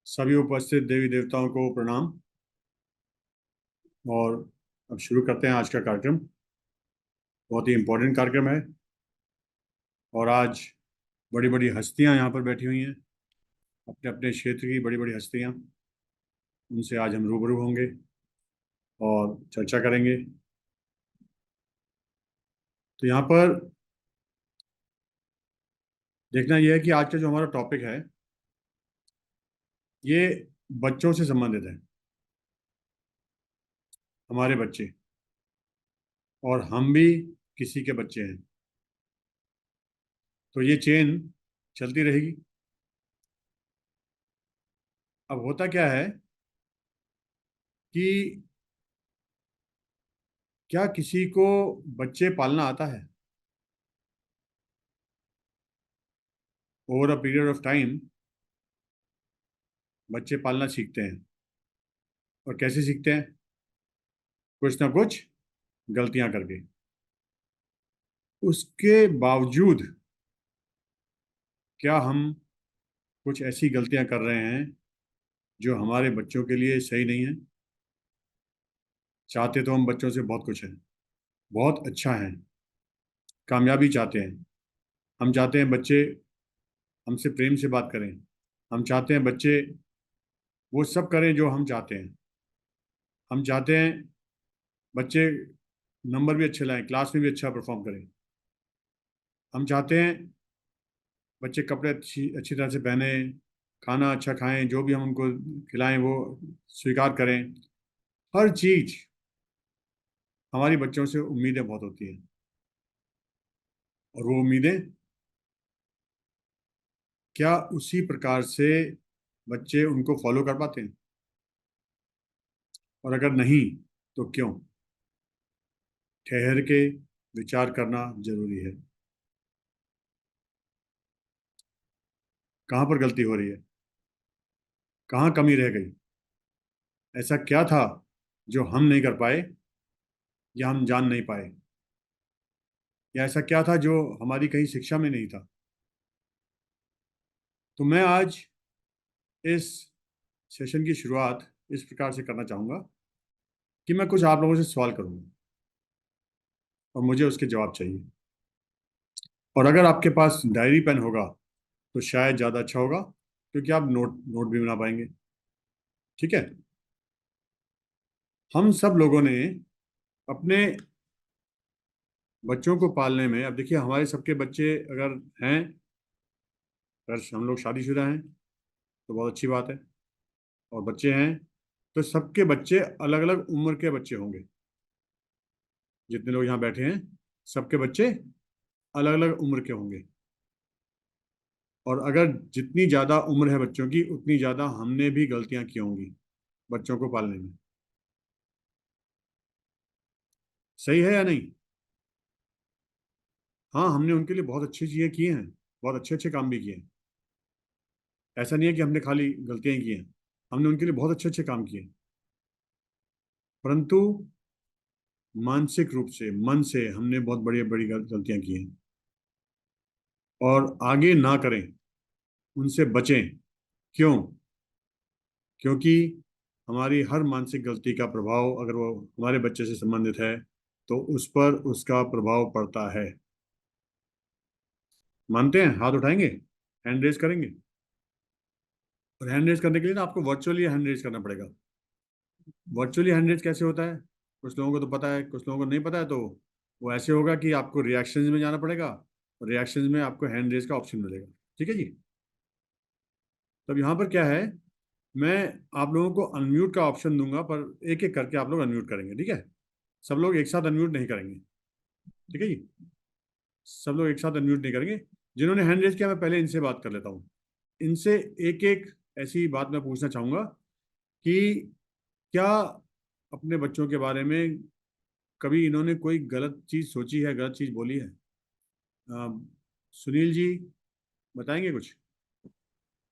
सभी उपस्थित देवी देवताओं को प्रणाम। और अब शुरू करते हैं आज का कार्यक्रम। बहुत ही इम्पोर्टेंट कार्यक्रम है और आज बड़ी बड़ी हस्तियां यहाँ पर बैठी हुई हैं, अपने अपने क्षेत्र की बड़ी बड़ी हस्तियां। उनसे आज हम रूबरू होंगे और चर्चा करेंगे। तो यहाँ पर देखना यह है कि आज का जो हमारा टॉपिक है ये बच्चों से संबंधित है। हमारे बच्चे और हम भी किसी के बच्चे हैं, तो ये चेन चलती रहेगी। अब होता क्या है कि क्या किसी को बच्चे पालना आता है? Over a period of time बच्चे पालना सीखते हैं। और कैसे सीखते हैं? कुछ ना कुछ गलतियां करके। उसके बावजूद क्या हम कुछ ऐसी गलतियां कर रहे हैं जो हमारे बच्चों के लिए सही नहीं है? चाहते तो हम बच्चों से बहुत कुछ है, बहुत अच्छा है, कामयाबी चाहते हैं। हम चाहते हैं बच्चे हमसे प्रेम से बात करें। हम चाहते हैं बच्चे वो सब करें जो हम चाहते हैं। हम चाहते हैं बच्चे नंबर भी अच्छे लाएं, क्लास में भी अच्छा परफॉर्म करें। हम चाहते हैं बच्चे कपड़े अच्छी अच्छी तरह से पहने, खाना अच्छा खाएं, जो भी हम उनको खिलाएं वो स्वीकार करें। हर चीज हमारी बच्चों से उम्मीदें बहुत होती हैं। और वो उम्मीदें क्या उसी प्रकार से बच्चे उनको फॉलो कर पाते हैं? और अगर नहीं तो क्यों? ठहर के विचार करना जरूरी है। कहाँ पर गलती हो रही है? कहाँ कमी रह गई? ऐसा क्या था जो हम नहीं कर पाए या हम जान नहीं पाए? या ऐसा क्या था जो हमारी कहीं शिक्षा में नहीं था? तो मैं आज इस सेशन की शुरुआत इस प्रकार से करना चाहूंगा कि मैं कुछ आप लोगों से सवाल करूंगा और मुझे उसके जवाब चाहिए। और अगर आपके पास डायरी पेन होगा तो शायद ज़्यादा अच्छा होगा, क्योंकि आप नोट नोट भी बना पाएंगे। ठीक है। हम सब लोगों ने अपने बच्चों को पालने में, अब देखिए हमारे सबके बच्चे अगर हैं, अगर हम लोग शादीशुदा हैं तो बहुत अच्छी बात है। और बच्चे हैं तो सबके बच्चे अलग अलग उम्र के बच्चे होंगे। जितने लोग यहाँ बैठे हैं सबके बच्चे अलग अलग उम्र के होंगे। और अगर जितनी ज़्यादा उम्र है बच्चों की उतनी ज़्यादा हमने भी गलतियां की होंगी बच्चों को पालने में। सही है या नहीं? हाँ, हमने उनके लिए बहुत अच्छी चीज़ें की हैं, बहुत अच्छे अच्छे काम भी किए हैं। ऐसा नहीं है कि हमने खाली गलतियां ही की हैं, हमने उनके लिए बहुत अच्छे अच्छे काम किए। परंतु मानसिक रूप से, मन से हमने बहुत बड़ी बड़ी गलतियां की हैं। और आगे ना करें, उनसे बचें। क्यों? क्योंकि हमारी हर मानसिक गलती का प्रभाव अगर वो हमारे बच्चे से संबंधित है तो उस पर उसका प्रभाव पड़ता है। मानते हैं? हाथ उठाएंगे, हैंड रेज करेंगे। और हैंड रेज करने के लिए ना आपको वर्चुअली हैंड रेज करना पड़ेगा। वर्चुअली हैंड रेज कैसे होता है? कुछ लोगों को तो पता है, कुछ लोगों को नहीं पता है। तो वो ऐसे होगा कि आपको रिएक्शंस में जाना पड़ेगा और रिएक्शंस में आपको हैंड रेज का ऑप्शन मिलेगा। ठीक है जी। तब यहाँ पर क्या है, मैं आप लोगों को अनम्यूट का ऑप्शन दूंगा, पर एक एक करके आप लोग अनम्यूट करेंगे। ठीक है? सब लोग एक साथ अनम्यूट नहीं करेंगे। ठीक है जी। सब लोग एक साथ अनम्यूट नहीं करेंगे। जिन्होंने हैंड रेज किया मैं पहले इनसे बात कर लेता हूँ। इनसे एक एक ऐसी बात मैं पूछना चाहूंगा कि क्या अपने बच्चों के बारे में कभी इन्होंने कोई गलत चीज सोची है, गलत चीज बोली है? सुनील जी बताएंगे कुछ?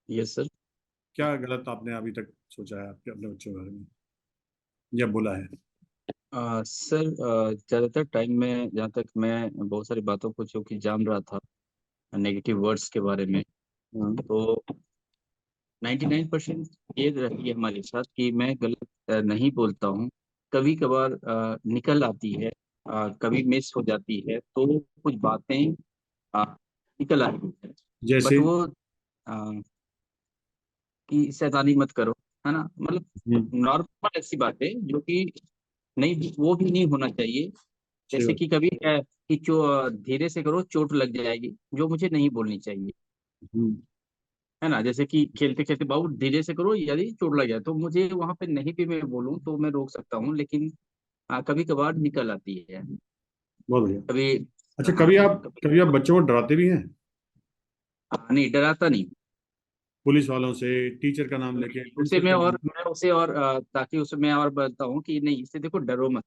Yes sir. क्या गलत आपने अभी तक सोचा है आपके अपने बच्चों के बारे में या बोला है? सर, ज़्यादातर टाइम में जहाँ तक मैं बहुत सारी बातों को जो कि जान रहा था नेगेटिव वर्ड्स के बारे में, तो 99% ये रही है हमारे साथ कि मैं गलत नहीं बोलता हूँ। कभी कभार निकल आती है, कभी मिस हो जाती है, तो कुछ बातें अ, निकल आती है। बट जैसे? वो कि शैतानी मत करो, है ना, मतलब हम्म। नॉर्मल ऐसी बात है जो कि नहीं, वो भी नहीं होना चाहिए। सही जैसे बात। कि कभी कि धीरे से करो चोट लग जाएगी, जो मुझे नहीं बोलनी चाहिए, हम्म। है ना। जैसे कि खेलते खेलते बाबू धीरे से करो, यदि चोट लग जाए तो मुझे वहां पे नहीं भी मैं बोलूँ तो मैं रोक सकता हूँ, लेकिन कभी कभार निकल आती है। बहुत बढ़िया। कभी अच्छा, हाँ, कभी कभी आप बच्चों को डराते भी हैं? नहीं, डराता नहीं। पुलिस वालों से, टीचर का नाम लेके, उसे प्रिंसिपल का नाम? मैं उसे और ताकि उसे मैं और बताता हूँ कि नहीं, इससे देखो डरो मत।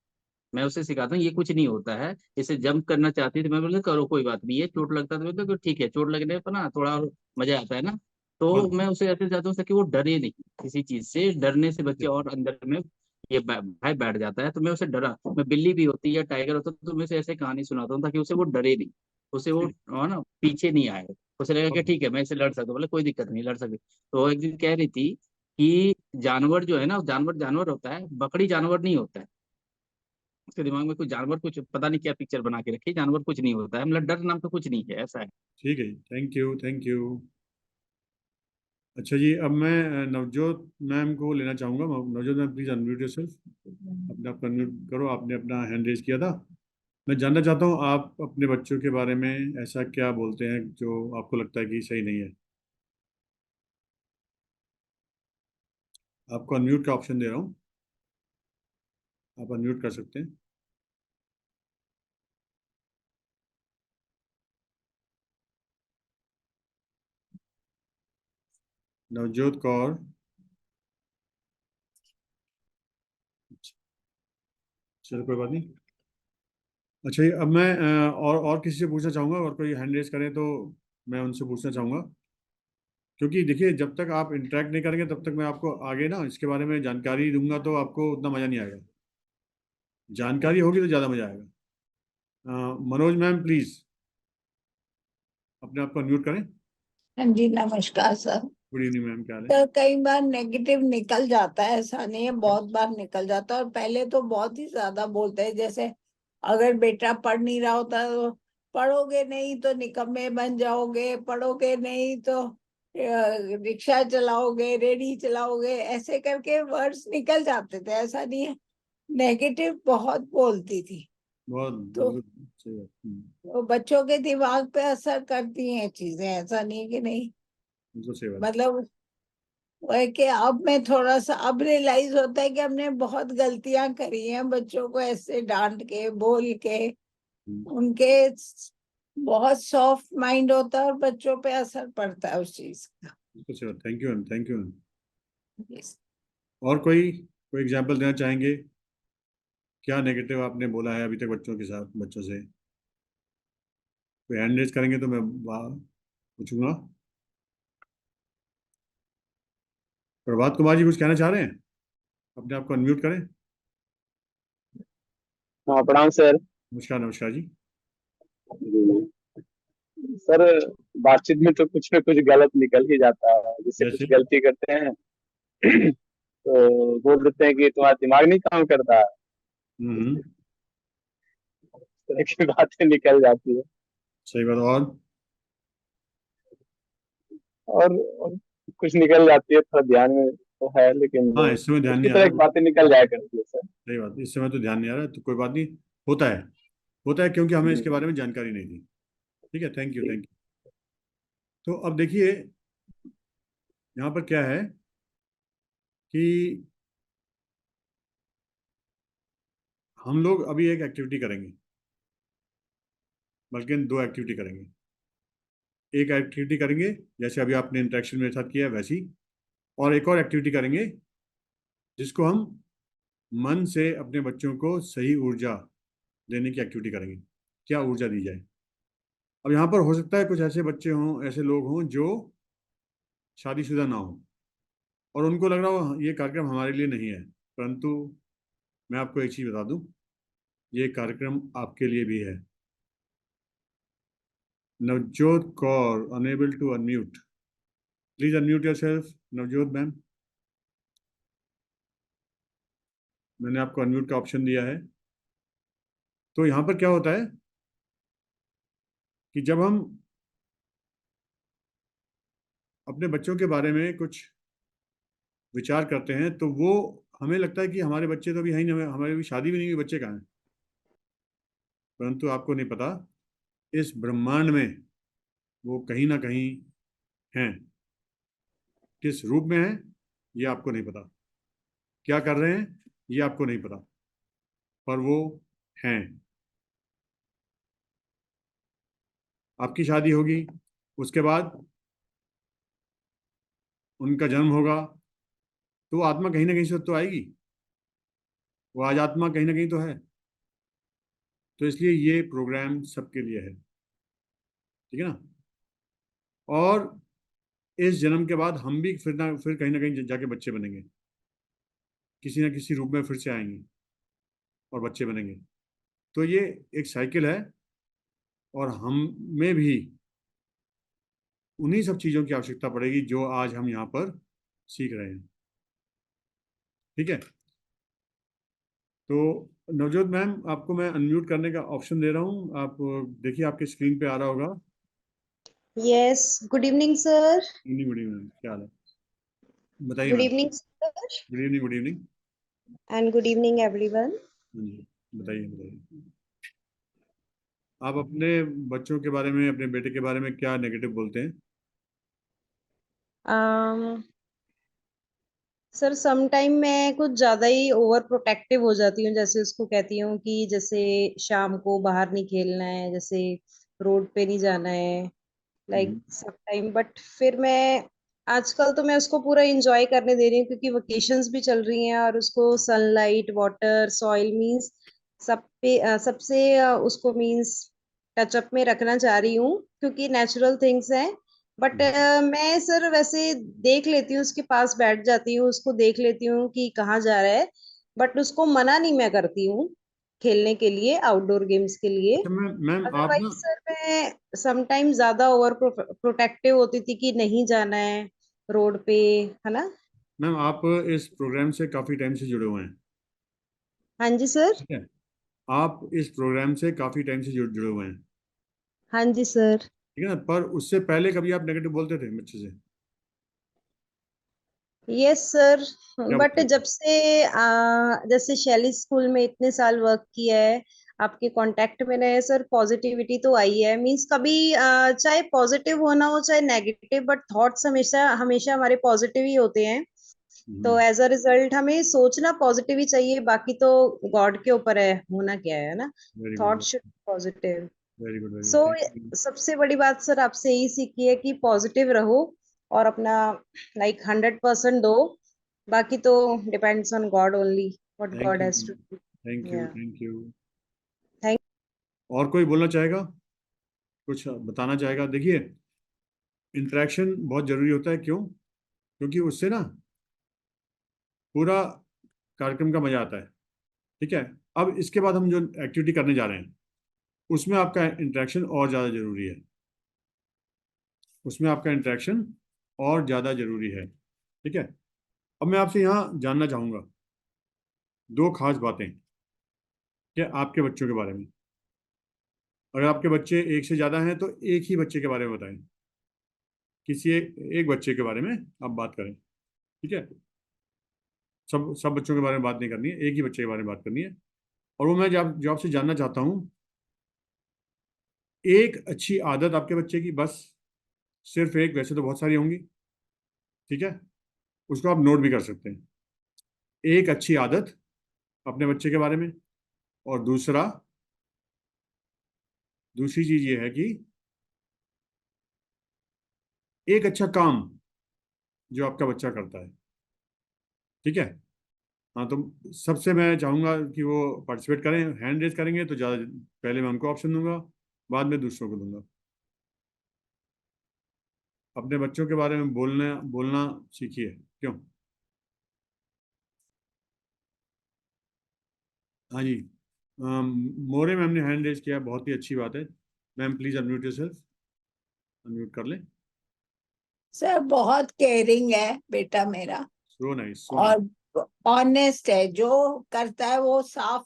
मैं उसे सिखाता हूँ ये कुछ नहीं होता है। इसे जंप करना चाहती है तो मैं बोलता करो, कोई बात नहीं है। चोट लगता है तो बोलता ठीक है, चोट लगने पर ना थोड़ा और मजा आता है ना। तो बहुत मैं उसे ऐसे चाहता हूँ ताकि वो डरे नहीं किसी चीज से। डरने से बच्चे और अंदर में ये भय बैठ जाता है। तो मैं उसे डरा, मैं बिल्ली भी होती है या टाइगर होता है तो मैं उसे ऐसे कहानी सुनाता हूँ ताकि उसे वो डरे नहीं, उसे वो ठीक। ना पीछे नहीं आए। उसे लगेगा कि बहुत ठीक है मैं इससे लड़ सकता हूँ, बोले कोई दिक्कत नहीं, लड़ सकते। तो एक दिन कह रही थी कि जानवर जो है ना, जानवर जानवर होता है, बकरी जानवर नहीं होता है। उसके दिमाग में कुछ जानवर, कुछ पता नहीं क्या पिक्चर बना के रखी है, जानवर कुछ नहीं होता है, मतलब डर नाम का कुछ नहीं है, ऐसा है। ठीक है। Thank you, thank you. अच्छा जी, अब मैं नवजोत मैम को लेना चाहूँगा। Navjot ma'am, please unmute yourself. अपने आप अनम्यूट करो, आपने अपना हैंड रेज किया था। मैं जानना चाहता हूँ आप अपने बच्चों के बारे में ऐसा क्या बोलते हैं जो आपको लगता है कि सही नहीं है। आपको अनम्यूट का ऑप्शन दे रहा हूँ, आप अनम्यूट कर सकते हैं। नवजोत कौर। चलो, कोई बात नहीं। अच्छा ये अब मैं और किसी से पूछना चाहूँगा, और कोई हैंड रेज करें तो मैं उनसे पूछना चाहूँगा। क्योंकि देखिए, जब तक आप इंटरेक्ट नहीं करेंगे तब तक मैं आपको आगे ना इसके बारे में जानकारी दूंगा तो आपको उतना मज़ा नहीं आएगा। जानकारी होगी तो ज़्यादा मज़ा आएगा। मनोज मैम, प्लीज़ अपने आप को अनम्यूट करें। हाँ जी, नमस्कार सर। गुड इवनिंग मैम, क्या हाल है? तो कई बार नेगेटिव निकल जाता है, ऐसा नहीं है, बहुत बार निकल जाता है। और पहले तो बहुत ही ज्यादा बोलते हैं, जैसे अगर बेटा पढ़ नहीं रहा होता तो पढ़ोगे नहीं तो निकम्मे बन जाओगे, पढ़ोगे नहीं तो रिक्शा चलाओगे, रेडी चलाओगे, ऐसे करके वर्ड्स निकल जाते थे। ऐसा नहीं है, नेगेटिव बहुत बोलती थी। बहुत तो बिल्कुल सही बात। वो बच्चों के दिमाग पे असर करती हैं चीजें, ऐसा नहीं कि नहीं। बिल्कुल सही बात। मतलब वो है कि अब मैं थोड़ा सा अब रियलाइज होता है कि हमने बहुत गलतियां करी हैं, बच्चों को ऐसे डांट के बोल के। हम्म, उनके बहुत सॉफ्ट माइंड होता है और बच्चों पे असर पड़ता है उस चीज का। बिल्कुल सही बात। Thank you ma'am, thank you ma'am. Yes. और कोई एग्जाम्पल देना चाहेंगे? क्या नेगेटिव आपने बोला है अभी तक बच्चों के साथ, बच्चों से? कोई हैंड रेज करेंगे तो मैं पूछूंगा। प्रभात कुमार जी कुछ कहना चाह रहे हैं? अपने आप को अनम्यूट करें। हाँ, प्रणाम सर। नमस्कार, नमस्कार जी। जी। सर, बातचीत में तो कुछ न कुछ गलत निकल ही जाता है। जैसे कुछ जैसे? गलती करते हैं तो बोल देते हैं कि तुम्हारा दिमाग नहीं काम करता है। हम्म। इस तरह की बातें निकल जाती है। सही बात। और? और कुछ निकल जाती है, थोड़ा ध्यान में तो है, लेकिन हाँ, इस समय ध्यान उसकी नहीं आ तरह रहा। की बातें निकल जाया करती है सर। सही बात, इस समय तो ध्यान नहीं आ रहा, तो कोई बात नहीं। होता है, होता है, क्योंकि हमें इसके हम्म, बारे में जानकारी नहीं थी। ठीक है, थैंक यू, जी। Thank you. तो अब देखिए, यहाँ पर क्या है कि हम लोग अभी एक एक्टिविटी करेंगे, बल्कि हम दो एक्टिविटी करेंगे। एक एक्टिविटी करेंगे जैसे अभी आपने इंटरेक्शन मेरे साथ किया है वैसी, और एक और एक्टिविटी करेंगे जिसको हम मन से अपने बच्चों को सही ऊर्जा देने की एक्टिविटी करेंगे। क्या ऊर्जा दी जाए? अब यहाँ पर हो सकता है कुछ ऐसे बच्चे हों, ऐसे लोग हों जो शादीशुदा ना हो, और उनको लग रहा हो ये कार्यक्रम हमारे लिए नहीं है। परंतु मैं आपको एक चीज़ बता दूं, ये कार्यक्रम आपके लिए भी है। Navjot Kaur, unable to unmute. Please unmute yourself. Navjot ma'am, मैंने आपको अनम्यूट का ऑप्शन दिया है। तो यहाँ पर क्या होता है कि जब हम अपने बच्चों के बारे में कुछ विचार करते हैं तो वो हमें लगता है कि हमारे बच्चे तो अभी है ही नहीं, हमारी अभी शादी भी नहीं हुई, बच्चे कहाँ हैं। परंतु आपको नहीं पता इस ब्रह्मांड में वो कहीं ना कहीं हैं। किस रूप में है ये आपको नहीं पता, क्या कर रहे हैं ये आपको नहीं पता, पर वो हैं। आपकी शादी होगी, उसके बाद उनका जन्म होगा, तो वो आत्मा कहीं ना कहीं से तो आएगी, वो आज आत्मा कहीं ना कहीं तो है। तो इसलिए ये प्रोग्राम सबके लिए है, ठीक है ना। और इस जन्म के बाद हम भी फिर कहीं ना कहीं जाके बच्चे बनेंगे, किसी ना किसी रूप में फिर से आएंगे और बच्चे बनेंगे। तो ये एक साइकिल है, और हम में भी उन्हीं सब चीजों की आवश्यकता पड़ेगी जो आज हम यहाँ पर सीख रहे हैं, ठीक है। तो नवजोत मैम, आपको मैं अनम्यूट करने का ऑप्शन दे रहा हूँ, आप देखिए आपके स्क्रीन पे आ रहा होगा। Yes, good evening, sir. Good evening, क्या हाल है, बताइए Good ma'am. evening, sir, good evening, good evening. and good evening, everyone. हाँ जी, बताइए बताइए। आप अपने बच्चों के बारे में, अपने बेटे के बारे में क्या नेगेटिव बोलते हैं? सर समटाइम मैं कुछ ज्यादा ही ओवर प्रोटेक्टिव हो जाती हूँ, जैसे उसको कहती हूँ कि जैसे शाम को बाहर नहीं खेलना है, जैसे रोड पे नहीं जाना है, लाइक हम्म, सब टाइम। बट फिर मैं आजकल तो मैं उसको पूरा एंजॉय करने दे रही हूँ, क्योंकि वेकेशंस भी चल रही हैं और उसको सनलाइट, वाटर, सॉइल मींस सब पे सबसे उसको मींस टचअप में रखना चाह रही हूँ, क्योंकि नेचुरल थिंग्स हैं। बट मैं सर वैसे देख लेती हूँ, उसके पास बैठ जाती हूँ, उसको देख लेती हूँ कि कहाँ जा रहा है, बट उसको मना नहीं मैं करती हूँ खेलने के लिए, आउटडोर गेम्स के लिए। अच्छा मैम आप अदरवाइज ना, सर मैं समटाइम ज्यादा ओवर प्रोटेक्टिव होती थी कि नहीं जाना है रोड पे, है ना। मैम आप इस प्रोग्राम से काफी टाइम से जुड़े हुए हैं, हाँ जी सर। ठीक है। आप इस प्रोग्राम से काफी टाइम से जुड़े हुए हैं, हाँ जी सर। ठीक है ना। पर उससे पहले कभी आप नेगेटिव बोलते थे बच्चे से? Yes sir. क्या बट बोलते थे? जब से जैसे शैली स्कूल में इतने साल वर्क किया है, आपके कांटेक्ट में रहे सर, पॉजिटिविटी तो आई है। मींस कभी चाहे पॉजिटिव होना हो चाहे नेगेटिव, बट थॉट्स हमेशा हमेशा हमारे पॉजिटिव ही होते हैं। तो एज अ रिजल्ट हमें सोचना पॉजिटिव ही चाहिए, बाकी तो गॉड के ऊपर है होना क्या है ना। Very thought good, should positive. Very good, very good, so thank you. सबसे बड़ी बात सर आपसे यही सीखी है कि पॉजिटिव रहो और अपना लाइक 100% दो। बाकी तो depends on God only, what thank God you, has to do. Thank you, या थैंक यू। थैंक। और कोई बोलना चाहेगा, कुछ बताना चाहेगा? देखिए, इंटरेक्शन बहुत जरूरी होता है, क्यों? क्योंकि उससे ना पूरा कार्यक्रम का मजा आता है, ठीक है। अब इसके बाद हम जो एक्टिविटी करने जा रहे हैं उसमें आपका इंटरेक्शन और ज़्यादा जरूरी है, उसमें आपका इंटरेक्शन और ज़्यादा जरूरी है, ठीक है। अब मैं आपसे यहाँ जानना चाहूँगा दो खास बातें, कि आपके बच्चों के बारे में। अगर आपके बच्चे एक से ज़्यादा हैं तो एक ही बच्चे के बारे में बताएं, किसी एक बच्चे के बारे में आप बात करें, ठीक है। सब सब बच्चों के बारे में बात नहीं करनी है, एक ही बच्चे के बारे में बात करनी है। और वो मैं जो आपसे जानना चाहता हूँ, एक अच्छी आदत आपके बच्चे की, बस सिर्फ एक, वैसे तो बहुत सारी होंगी, ठीक है, उसको आप नोट भी कर सकते हैं। एक अच्छी आदत अपने बच्चे के बारे में, और दूसरी चीज ये है कि एक अच्छा काम जो आपका बच्चा करता है, ठीक है। हाँ, तो सबसे मैं चाहूंगा कि वो पार्टिसिपेट करें। हैंड रेज करेंगे तो ज़्यादा, पहले मैं उनको ऑप्शन दूंगा, बाद में दूसरों को दूंगा। अपने बच्चों के बारे में बोलना बोलना सीखिए, क्यों? हाँ जी, मोरे मैम ने हैंड रेज किया, बहुत ही अच्छी बात है। Ma'am please unmute yourself, unmute कर लें। सर बहुत केयरिंग है बेटा मेरा, सो नाइस, सो नाइस। और ऑनेस्ट है, जो करता है वो साफ,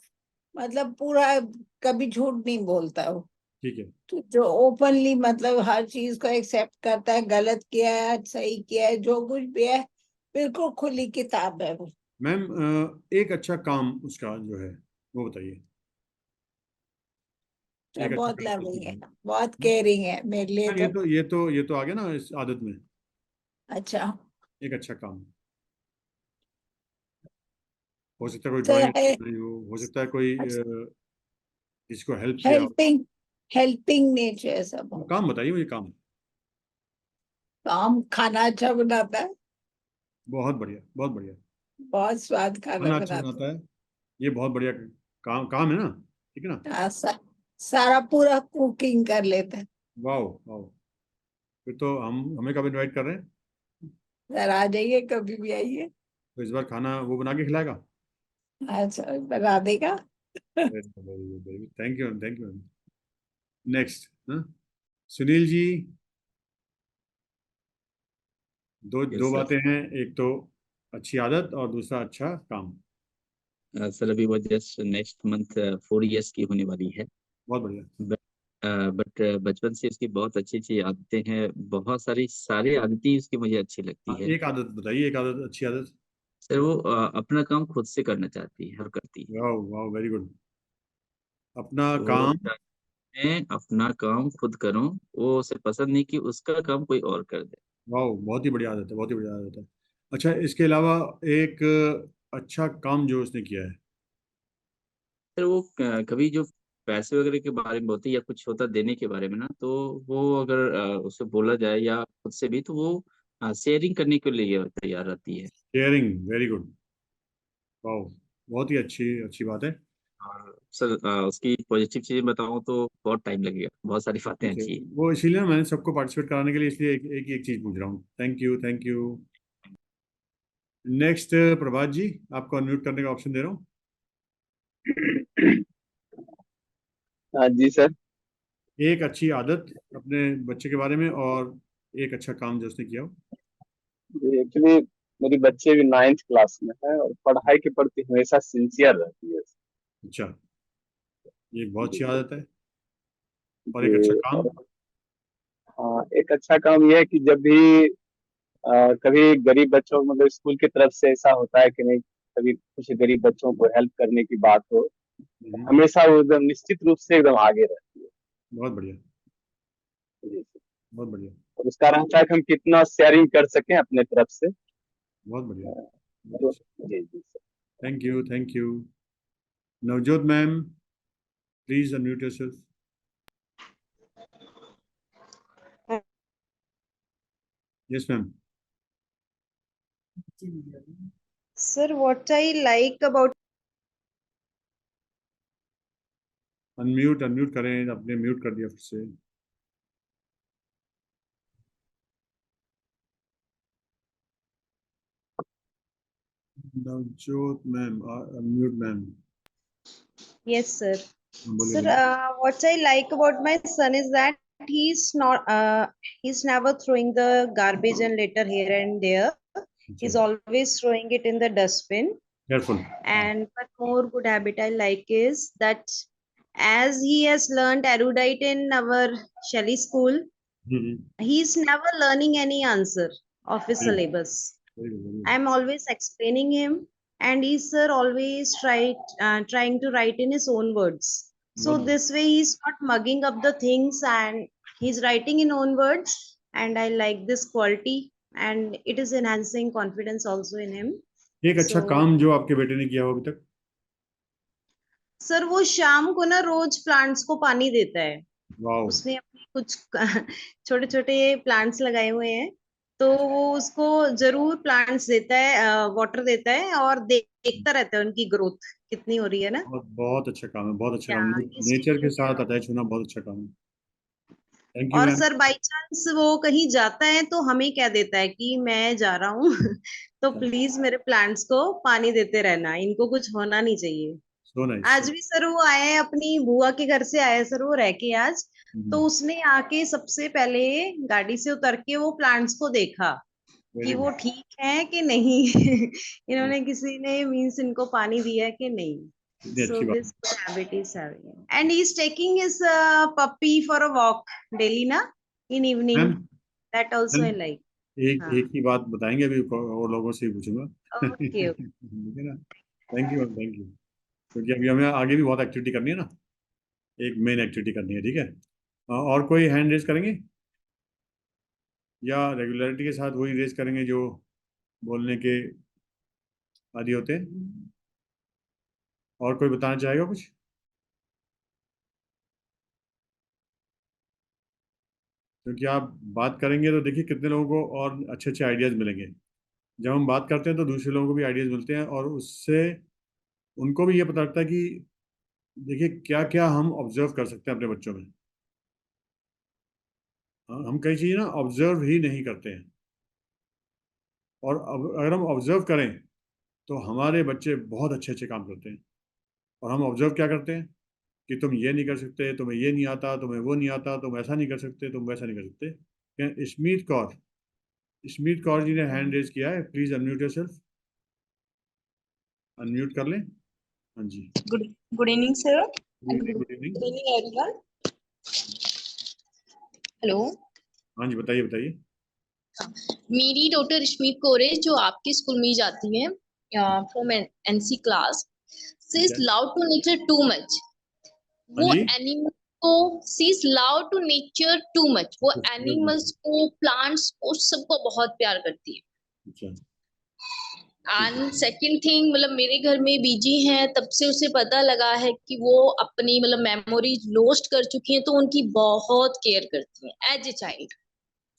मतलब पूरा, कभी झूठ नहीं बोलता है वो। ठीक है तो जो ओपनली मतलब हर चीज को एक्सेप्ट करता है, गलत किया है सही किया है जो कुछ भी है, बिल्कुल खुली किताब है वो। मैम, एक अच्छा काम उसका जो है वो बताइए। सर एक अच्छा बहुत काम लविंग है, बताइए। बहुत केयरिंग है मेरे लिए हाँ, तो। ये तो आ गया ना इस आदत में। अच्छा एक अच्छा काम हो सकता है, कोई सर ड्राइंग अच्छी बनाई हो सकता है कोई किसी को हेल्प किया हो। हेल्पिंग, हेल्पिंग नेचर है सब। काम बताइए मुझे, काम। काम, खाना अच्छा बनाता है, बहुत बढ़िया, बहुत बढ़िया। बहुत स्वाद खाना खाना अच्छा बनाता बनाता है, ये बहुत बढ़िया काम काम है ना, ठीक है ना। है। सारा पूरा कुकिंग कर लेता है। वाह वाह, फिर तो हम हमें कब इनवाइट कर रहे हैं? सर आ जाइए, कभी भी आइए। तो इस बार खाना वो बना के खिलाएगा? अच्छा बना देगा। Very good, very good, thank you, thank you. Next, Sunil ji. दो यस दो सर। बातें हैं, एक तो अच्छी आदत और दूसरा अच्छा काम। सर अभी वो जस्ट नेक्स्ट मंथ 4 इयर्स की होने वाली है। बहुत बढ़िया। बट बचपन से उसकी बहुत अच्छी अच्छी आदतें हैं, बहुत सारी आदतें उसकी मुझे अच्छी लगती हाँ, है। एक आदत बताइए, एक आदत, अच्छी आदत। सर वो अपना काम खुद से करना चाहती है और करती है। वाह वाह, वेरी गुड। अपना वो काम। चाहते हैं अपना काम खुद करूं, वो उसे पसंद नहीं कि उसका काम कोई और कर दे। वाह, बहुत ही बढ़िया आदत है, बहुत ही बढ़िया आदत है। अच्छा, इसके अलावा एक अच्छा काम जो उसने किया है। सर वो कभी जो पैसे वगैरह के बारे में होती है या कुछ होता देने के बारे में ना, तो वो अगर उसे बोला जाए या खुद से भी, तो वो शेयरिंग करने के लिए तैयार रहती है। Caring, very good. वाह, बहुत ही अच्छी अच्छी बात है। और सर उसकी पॉजिटिव चीजें बताऊं तो बहुत टाइम लगेगा, बहुत सारी बातें ठीक है, अच्छी है। वो इसीलिए मैंने सबको पार्टिसिपेट कराने के लिए इसलिए एक चीज पूछ रहा हूँ। Thank you, thank you. Next, Prabhat ji, आपको अनम्यूट करने का ऑप्शन दे रहा हूँ। हाँ जी सर। एक अच्छी आदत अपने बच्चे के बारे में, और एक अच्छा काम जो उसने किया हो। एक्चुअली मेरी बच्चे भी 9th क्लास में है और पढ़ाई के प्रति हमेशा सिंसियर रहती है। अच्छा, ये एक बहुत जी अच्छी सर। आदत है। और एक अच्छा जी। काम। और हाँ, एक अच्छा काम यह है कि जब भी कभी गरीब बच्चों, मतलब स्कूल की तरफ से ऐसा होता है कि नहीं, कभी कुछ गरीब बच्चों को हेल्प करने की बात हो, हमेशा वो एकदम निश्चित रूप से एकदम आगे रहती बहुत बढ़िया, है। जी सर। बहुत बढ़िया, और उसका रहता है कि हम कितना शेयरिंग कर सकें अपने तरफ से। बहुत बढ़िया, बहुत तो अच्छा। जी जी sir. Thank you, thank you. Navjot ma'am, please unmute yourself. Yes ma'am. Sir, what I like about unmute, unmute करें, आपने म्यूट कर दिया फिर से। Navjot ma'am, unmute ma'am. yes, sir. बोलिए, Sir, बोलिए। what I like about my son is that he's never throwing the garbage and litter here and there. अच्छा, He's always throwing it in the dustbin. Careful. And one more good habit I like is that as he has learned erudite in our Shelley school, he's never learning any answer of his very syllabus. Good, very good. I'm always explaining him, and he's sir always trying to write in his own words. So बहुत this way he's not mugging up the things and he's writing in own words. And I like this quality, and it is enhancing confidence also in him. एक अच्छा So काम जो आपके बेटे ने किया हो अभी तक। सर वो शाम को ना रोज प्लांट्स को पानी देता है। वाह। उसने अपने कुछ छोटे छोटे प्लांट्स लगाए हुए हैं, तो वो उसको जरूर प्लांट्स देता है, वाटर देता है और देखता रहता है उनकी ग्रोथ कितनी हो रही है ना। बहुत बहुत अच्छा काम है, बहुत अच्छा या काम। इस नेचर के चीज में साथ अटैच होना बहुत अच्छा काम है। थैंक यू और मैम। सर बाई चांस वो कहीं जाता है तो हमें कह देता है कि मैं जा रहा हूँ तो प्लीज मेरे प्लांट्स को पानी देते रहना, इनको कुछ होना नहीं चाहिए। So nice. आज भी सर वो आए हैं, अपनी बुआ के घर से आए हैं सर, वो रह के आज। तो उसने आके सबसे पहले गाड़ी से उतर के वो प्लांट्स को देखा कि वेरी वो गुड। ठीक है कि नहीं। इन्होंने किसी ने मीन्स इनको पानी दिया है कि नहीं। कितनी So अच्छी बात this habit is having, and he is taking his puppy for a walk daily, na, in है। evening. Ma'am, That also I ma'am, like. एक हाँ, एक ही बात बताएंगे, अभी और लोगों से ही पूछूंगा। okay, okay. ठीक है ना। Thank you ma'am, thank you. क्योंकि अभी हमें आगे भी बहुत एक्टिविटी करनी है ना, एक मेन एक्टिविटी करनी है, ठीक है। और कोई हैंड रेज करेंगे या रेगुलरिटी के साथ वही रेज करेंगे जो बोलने के आदि होते हैं? और कोई बताना चाहेगा कुछ? क्योंकि आप बात करेंगे तो देखिए कितने लोगों को और अच्छे अच्छे आइडियाज मिलेंगे। जब हम बात करते हैं तो दूसरे लोगों को भी आइडियाज मिलते हैं, और उससे उनको भी ये पता लगता है कि देखिए क्या क्या हम ऑब्जर्व कर सकते हैं अपने बच्चों में। हम कई चीज़ें ना ऑब्जर्व ही नहीं करते हैं, और अगर हम ऑब्जर्व करें तो हमारे बच्चे बहुत अच्छे अच्छे काम करते हैं। और हम ऑब्जर्व क्या करते हैं कि तुम ये नहीं कर सकते, तुम्हें ये नहीं आता, तुम्हें वो नहीं आता, तुम ऐसा नहीं कर सकते, तुम वैसा नहीं कर सकते। स्मित कौर जी ने हैंड रेज किया है, प्लीज अनम्यूट योरसेल्फ। अनम्यूट कर लें। हाँ जी। Good good evening, sir, good and evening, good good evening. good evening, everyone. Hello. हाँ जी, बताइए बताइए। मेरी डॉटर रश्मि कौर है, जो आपके स्कूल में ही जाती है, फ्रॉम एनसी क्लास। शी ठीक इज है। Loud to nature too much. हाँ वो जी। एनिमल को, she is loud to nature too much. वो एनिमल्स को, प्लांट्स को, सबको बहुत प्यार करती है। अच्छा। एंड सेकंड थिंग, मतलब मेरे घर में बीजी हैं, तब से उसे पता लगा है कि वो अपनी मतलब मेमोरीज लॉस्ट कर चुकी हैं, तो उनकी बहुत केयर करती हैं एज ए चाइल्ड।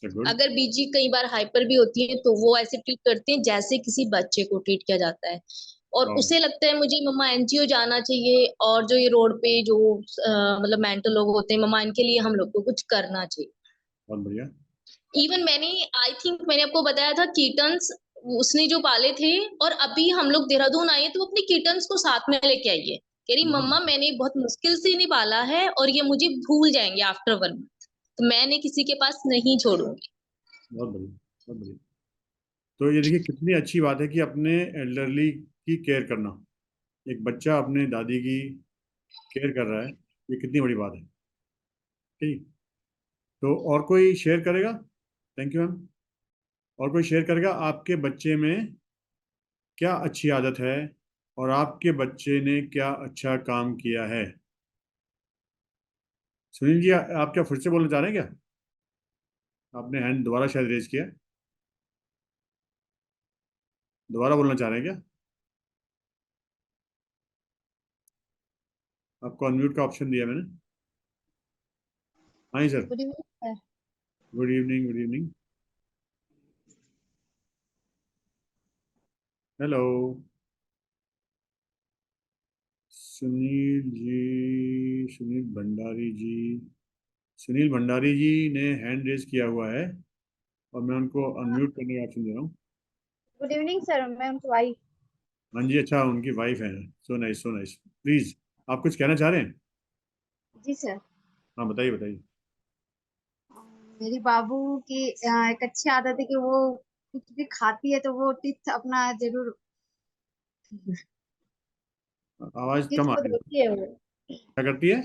गुड। अगर बीजी कई बार हाइपर भी होती है तो वो ऐसे ट्रीट करते हैं जैसे किसी बच्चे को ट्रीट किया जाता है। और उसे लगता है मुझे मम्मा एनजीओ जाना चाहिए, और जो ये रोड पे जो मतलब मेंटल लोग होते हैं, मम्मा इनके लिए हम लोग को कुछ करना चाहिए। बहुत बढ़िया। इवन मैंने, आई थिंक मैंने आपको बताया था, कीटन्स उसने जो पाले थे, और अभी हम लोग देहरादून आए तो अपने कीटन्स को साथ में लेके आई है। कह रही मम्मा मैंने बहुत मुश्किल से नहीं पाला है, और ये मुझे भूल जाएंगे आफ्टर 1 मंथ, तो मैंने किसी के पास नहीं छोड़ूंगी। बहुत बढ़िया, बहुत बढ़िया। तो ये देखिए कितनी अच्छी बात है कि अपने एल्डरली की केयर करना। एक बच्चा अपने दादी की केयर कर रहा है, ये कितनी बड़ी बात है। ठीक। तो और कोई शेयर करेगा? Thank you ma'am. और कोई शेयर करेगा आपके बच्चे में क्या अच्छी आदत है, और आपके बच्चे ने क्या अच्छा काम किया है? सुनील जी, आप क्या फिर से बोलना चाह रहे हैं क्या? आपने हैंड दोबारा शायद रेज किया है। दोबारा बोलना चाह रहे हैं क्या? आपको अनम्यूट का ऑप्शन दिया मैंने। हाँ जी sir. Good evening sir. Good evening, good evening. Hello Sunil ji, Sunil Bhandari ji. Sunil Bhandari ji ने हैंड रेज किया हुआ है, और मैं उनको अनम्यूट करने का ऑप्शन दे रहा हूँ। गुड इवनिंग सर, मैं उनकी वाइफ। हाँ जी, अच्छा, उनकी वाइफ है। So nice, so nice. Please, आप कुछ कहना चाह रहे हैं? जी सर। हाँ, बताइए बताइए। मेरी बाबू की एक अच्छी आदत है कि वो कुछ भी खाती है तो वो टिप्स अपना जरूर आवाज टिप्स कम आ को रही है। धोती है वो। क्या करती है?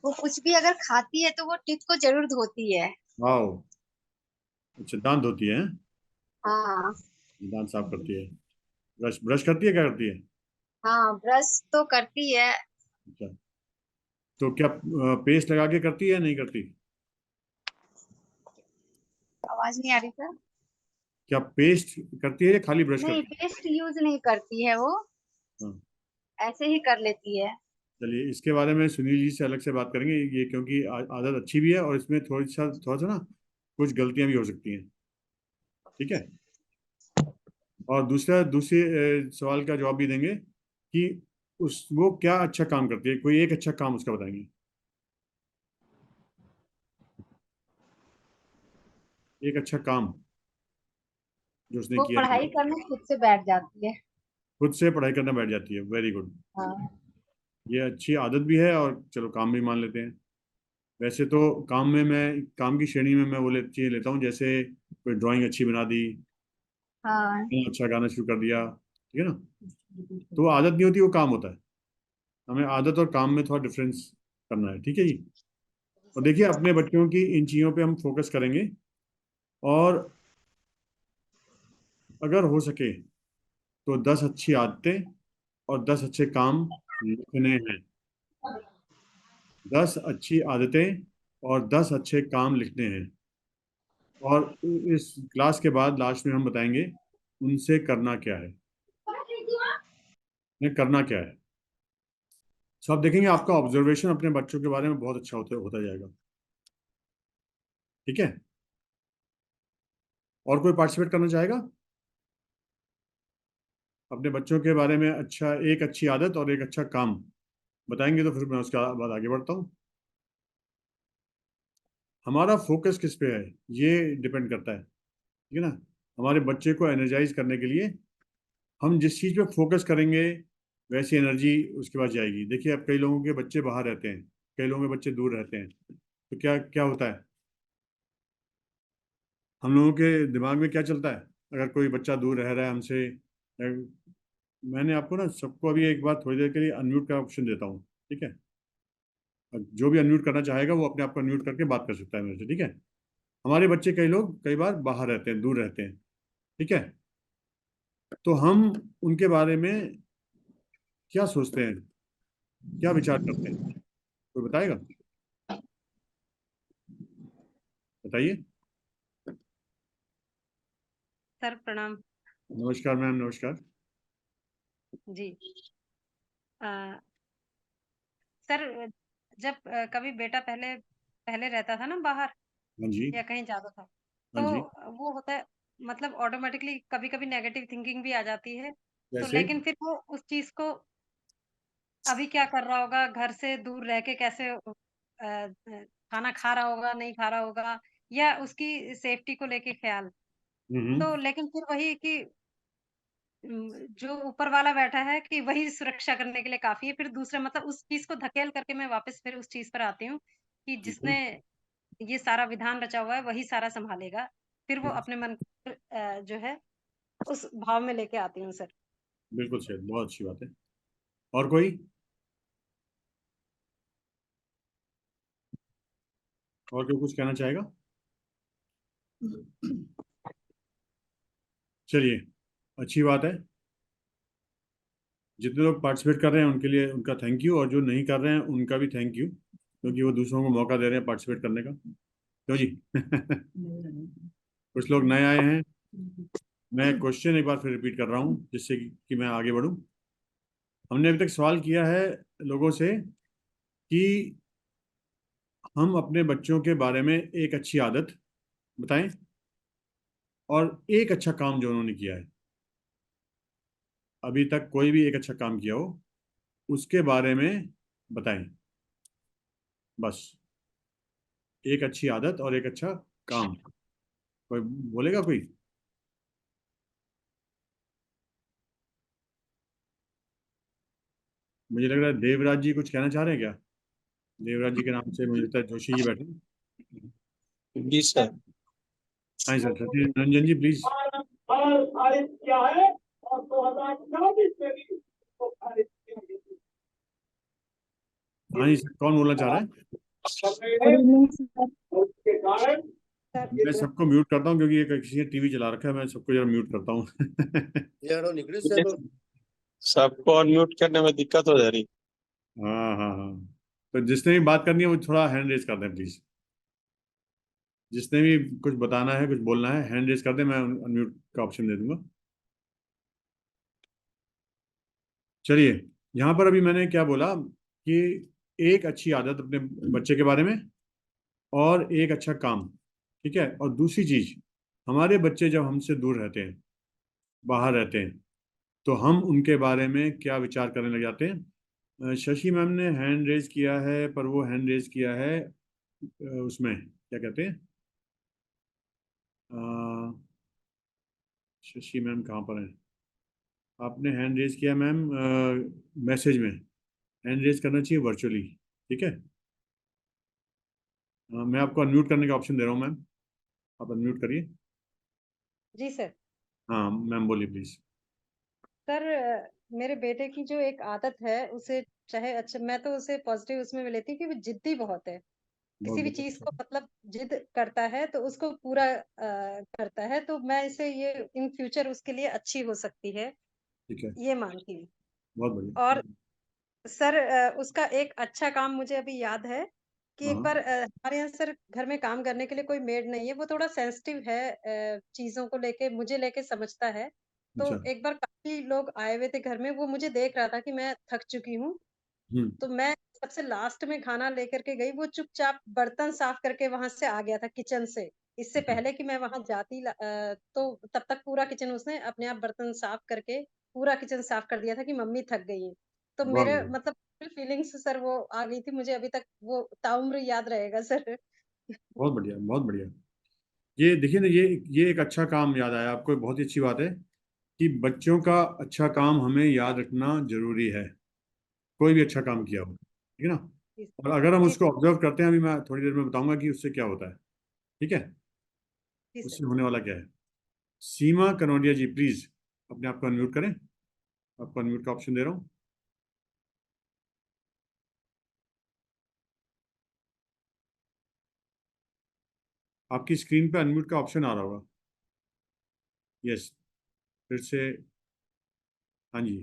वो कुछ भी अगर खाती है तो वो टिप्स को जरूर धोती है। वाओ। अच्छा, दांत धोती है? हाँ। दांत साफ करती है। ब्रश ब्रश करती है, क्या करती है? हाँ, ब्रश तो करती है। अच्छा। तो क्या पेस्ट लगा के करती है या नहीं करती? आवाज नहीं आ रही सर। क्या पेस्ट करती है या खाली ब्रश नहीं, करती पेस्ट यूज नहीं करती है वो, है? हाँ। ऐसे ही कर लेती है। चलिए, इसके बारे में सुनील जी से अलग से बात करेंगे, ये क्योंकि आदत अच्छी भी है, और इसमें थोड़ा सा ना कुछ गलतियां भी हो सकती हैं। ठीक है। और दूसरे सवाल का जवाब भी देंगे कि उस वो क्या अच्छा काम करती है, कोई एक अच्छा काम उसका बताएंगे। एक अच्छा काम जो उसने वो किया है। पढ़ाई करने खुद से बैठ जाती है। खुद से पढ़ाई करना बैठ जाती है। Very good. हाँ ये अच्छी आदत भी है, और चलो काम भी मान लेते हैं। वैसे तो काम में, मैं काम की श्रेणी में मैं वो चीज़ें लेता हूँ, जैसे कोई ड्राइंग अच्छी बना दी, हाँ अच्छा गाना शुरू कर दिया, ठीक है ना। तो वो आदत नहीं होती, वो काम होता है। हमें आदत और काम में थोड़ा डिफरेंस करना है, ठीक है जी। और देखिए, अपने बच्चों की इन चीज़ों पे हम फोकस करेंगे, और अगर हो सके तो 10 अच्छी आदतें और 10 अच्छे काम लिखने हैं। 10 अच्छी आदतें और 10 अच्छे काम लिखने हैं। और इस क्लास के बाद लास्ट में हम बताएंगे उनसे करना क्या है, उन्हें करना क्या है। सो आप देखेंगे आपका ऑब्जर्वेशन अपने बच्चों के बारे में बहुत अच्छा होता जाएगा, ठीक है। और कोई पार्टिसिपेट करना चाहेगा अपने बच्चों के बारे में? अच्छा, एक अच्छी आदत और एक अच्छा काम बताएंगे तो फिर मैं उसके बाद आगे बढ़ता हूँ। हमारा फोकस किस पे है ये डिपेंड करता है, ठीक है ना। हमारे बच्चे को एनर्जाइज करने के लिए हम जिस चीज़ पे फोकस करेंगे, वैसी एनर्जी उसके पास जाएगी। देखिए, अब कई लोगों के बच्चे बाहर रहते हैं, कई लोगों के बच्चे दूर रहते हैं, तो क्या क्या होता है, हम लोगों के दिमाग में क्या चलता है? अगर कोई बच्चा दूर रह रहा है हमसे, मैंने आपको ना सबको अभी एक बार थोड़ी देर के लिए अनम्यूट का ऑप्शन देता हूँ, ठीक है। जो भी अनम्यूट करना चाहेगा वो अपने आप को अनम्यूट करके बात कर सकता है मेरे से, ठीक है। हमारे बच्चे कई लोग कई बार बाहर रहते हैं, दूर रहते हैं, ठीक है। तो हम उनके बारे में क्या सोचते हैं, क्या विचार करते हैं, कोई बताएगा? बताइए। सर प्रणाम। नमस्कार मैम, नमस्कार। जी सर, जब कभी बेटा पहले पहले रहता था ना बाहर हाँ जी। या कहीं जाता था, हाँ तो जी। वो होता है, मतलब ऑटोमेटिकली कभी कभी नेगेटिव थिंकिंग भी आ जाती है। तो जैसे? लेकिन फिर वो उस चीज को अभी क्या कर रहा होगा, घर से दूर रह के कैसे खाना खा रहा होगा, नहीं खा रहा होगा, या उसकी सेफ्टी को लेके ख्याल। हम्म। तो लेकिन फिर वही कि जो ऊपर वाला बैठा है कि वही सुरक्षा करने के लिए काफ़ी है। फिर दूसरा मतलब उस चीज़ को धकेल करके मैं वापस फिर उस चीज़ पर आती हूँ कि बिल्कुल। जिसने ये सारा विधान रचा हुआ है वही सारा सँभालेगा। फिर वो बिल्कुल, अपने मन को जो है उस भाव में लेके आती हूँ सर। बिल्कुल सही, बहुत अच्छी बात है। और कोई? और कोई कुछ कहना चाहेगा? चलिए, अच्छी बात है। जितने लोग पार्टिसिपेट कर रहे हैं उनके लिए उनका थैंक यू, और जो नहीं कर रहे हैं उनका भी थैंक यू, क्योंकि वो दूसरों को मौका दे रहे हैं पार्टिसिपेट करने का। क्यों जी? कुछ लोग नए आए हैं। मैं क्वेश्चन एक बार फिर रिपीट कर रहा हूँ, जिससे कि मैं आगे बढ़ूँ। हमने अभी तक सवाल किया है लोगों से कि हम अपने बच्चों के बारे में एक अच्छी आदत बताएं, और एक अच्छा काम जो उन्होंने किया है, अभी तक कोई भी एक अच्छा काम किया हो, उसके बारे में बताएं। बस एक अच्छी आदत और एक अच्छा काम। कोई बोलेगा कोई? मुझे लग रहा है देवराज जी कुछ कहना चाह रहे हैं क्या? देवराज जी के नाम से मुझे लगता है जोशी जी बैठे हैं। जी सर। हाँ जी सर, सचिन रंजन जी प्लीज। हाँ जी सर, कौन बोलना चाह रहा है? मैं सबको म्यूट करता हूँ, क्योंकि ये किसी ने टीवी चला रखा है। मैं सबको जरा म्यूट करता हूँ। सबको अनम्यूट करने में दिक्कत हो जा रही। हाँ हाँ हाँ। तो जिसने भी बात करनी है वो थोड़ा हैंड रेज कर दें प्लीज। जिसने भी कुछ बताना है, कुछ बोलना है, हैंड रेज कर दें, मैं अनम्यूट का ऑप्शन दे दूंगा। चलिए, यहाँ पर अभी मैंने क्या बोला कि एक अच्छी आदत अपने बच्चे के बारे में, और एक अच्छा काम, ठीक है। और दूसरी चीज, हमारे बच्चे जब हमसे दूर रहते हैं, बाहर रहते हैं, तो हम उनके बारे में क्या विचार करने लग जाते हैं। शशि मैम ने हैंड रेज किया है, पर वो हैंड रेज किया है उसमें क्या कहते हैं, अ, शशि मैम कहाँ पर है? आपने हैंड रेज किया मैम, मैसेज में हैंड रेज करना चाहिए वर्चुअली, ठीक है। मैं आपको अनम्यूट करने का ऑप्शन दे रहा हूँ मैम, आप अनम्यूट करिए। जी सर। हाँ मैम बोलिए प्लीज। सर मेरे बेटे की जो एक आदत है उसे, चाहे अच्छा, मैं तो उसे पॉजिटिव उसमें भी लेती हूँ कि वो जिद्दी बहुत है। बहुत किसी भी चीज को मतलब जिद करता है तो उसको पूरा करता है, तो मैं इसे ये इन फ्यूचर उसके लिए अच्छी हो सकती है, ठीक है, ये मानती हूँ। बहुत बढ़िया। और सर उसका एक अच्छा काम मुझे अभी याद है कि एक हाँ बार हमारे यहाँ सर घर में काम करने के लिए कोई मेड नहीं है, वो थोड़ा सेंसिटिव है चीजों को लेके, मुझे लेके समझता है। तो अच्छा। एक बार काफी लोग आए हुए थे घर में, वो मुझे देख रहा था कि मैं थक चुकी हूँ, हम्म। तो मैं सबसे लास्ट में खाना लेकर के गई, वो चुपचाप बर्तन साफ करके वहां से आ गया था किचन से। इससे अच्छा, पहले कि मैं वहां जाती तो तब तक पूरा किचन उसने अपने आप बर्तन साफ करके पूरा किचन साफ कर दिया था कि मम्मी थक गई है। तो बहुत मेरे बढ़िया, मतलब फीलिंग्स सर वो आ गई थी, मुझे अभी तक वो ताउम्र याद रहेगा सर। बहुत बढ़िया, बहुत बढ़िया। ये देखिए ना, ये एक अच्छा काम याद आया आपको, बहुत ही अच्छी बात है कि बच्चों का अच्छा काम हमें याद रखना जरूरी है, कोई भी अच्छा काम किया हो, ठीक है ना। जी और अगर हम जी उसको सर। ऑब्जर्व करते हैं, अभी मैं थोड़ी देर में बताऊंगा कि उससे क्या होता है, ठीक है, जी सर। उससे होने वाला क्या है। सीमा कनौडिया जी प्लीज अपने आप को अनम्यूट करें, आपको अनम्यूट का ऑप्शन दे रहा हूँ। आपकी स्क्रीन पे अनम्यूट का ऑप्शन आ रहा होगा। यस, फिर से। हाँ जी,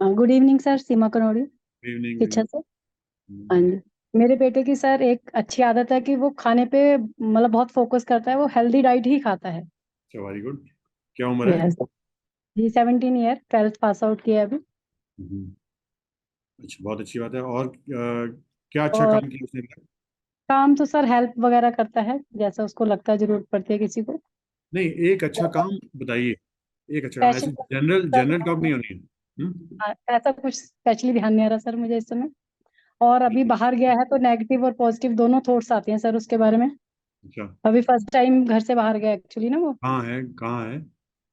गुड इवनिंग सर, सीमा कनौड़ी गुड इवनिंग, गुड शिक्षा से। हाँ इवनिंग। जी। मेरे बेटे की सर एक अच्छी आदत है कि वो खाने पे मतलब बहुत फोकस करता है, वो हेल्दी डाइट ही खाता है। अच्छा, वेरी गुड। क्या उम्र है? यस। जी 17 ईयर, 12th पास आउट किया है अभी। हम्म, अच्छा, बहुत अच्छी बात है। और क्या अच्छा और काम किया उसने? काम तो सर हेल्प वगैरह करता है, जैसा उसको लगता है जरूरत पड़ती है किसी को। नहीं, एक अच्छा काम बताइए, एक अच्छा काम, ऐसे special general sir, general talk नहीं होनी है। ऐसा कुछ स्पेशली ध्यान नहीं आ रहा सर मुझे इस समय। और अभी बाहर गया है तो नेगेटिव और पॉजिटिव दोनों थॉट्स आते हैं सर उसके बारे में। अच्छा, अभी फर्स्ट टाइम घर से बाहर गया एक्चुअली ना, वो कहाँ है, कहाँ है?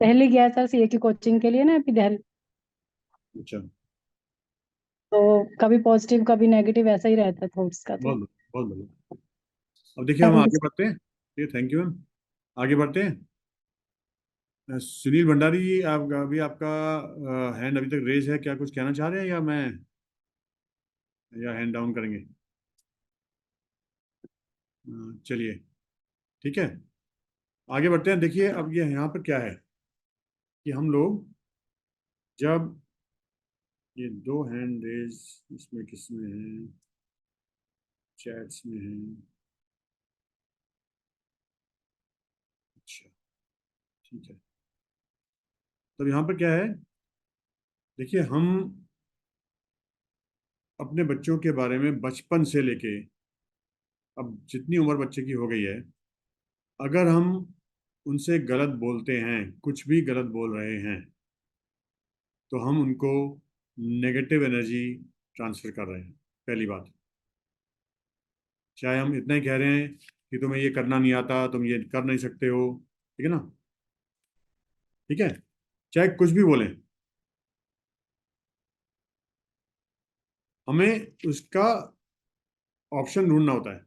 दिल्ली गया है सर सीए की कोचिंग के लिए ना, अभी दिल्ली। अच्छा, तो कभी पॉजिटिव कभी नेगेटिव ऐसा ही रहता है थॉट्स का तो। बहुत बढ़िया, बहुत बढ़िया। अब देखिए हम थैंक आगे यू। बढ़ते हैं, ठीक है, थैंक यू मैम। आगे बढ़ते हैं। सुनील भंडारी जी, आप अभी आपका हैंड अभी तक रेज है, क्या कुछ कहना चाह रहे हैं या हैंड डाउन करेंगे? चलिए, ठीक है, आगे बढ़ते हैं। देखिए अब ये यहाँ पर क्या है कि हम लोग जब ये दो हैंड रेज इसमें किसमें है, चैट्स में है। अच्छा, ठीक है। तो यहाँ पर क्या है, देखिए हम अपने बच्चों के बारे में बचपन से लेके अब जितनी उम्र बच्चे की हो गई है, अगर हम उनसे गलत बोलते हैं, कुछ भी गलत बोल रहे हैं, तो हम उनको नेगेटिव एनर्जी ट्रांसफर कर रहे हैं, पहली बात। चाहे हम इतना ही कह रहे हैं कि तुम्हें ये करना नहीं आता, तुम ये कर नहीं सकते हो, ठीक है ना, ठीक है, चाहे कुछ भी बोलें, हमें उसका ऑप्शन ढूंढना होता है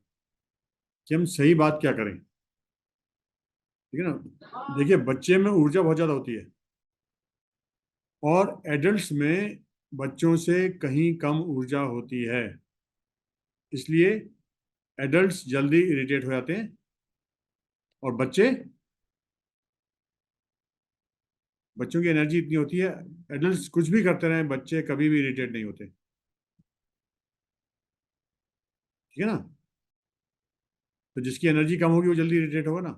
कि हम सही बात क्या करें, ठीक है ना। देखिए बच्चे में ऊर्जा बहुत ज्यादा होती है, और एडल्ट्स में बच्चों से कहीं कम ऊर्जा होती है, इसलिए एडल्ट्स जल्दी इरिटेट हो जाते हैं, और बच्चों की एनर्जी इतनी होती है, एडल्ट्स कुछ भी करते रहे, बच्चे कभी भी इरिटेट नहीं होते, ठीक है ना। तो जिसकी एनर्जी कम होगी वो जल्दी इरिटेट होगा ना।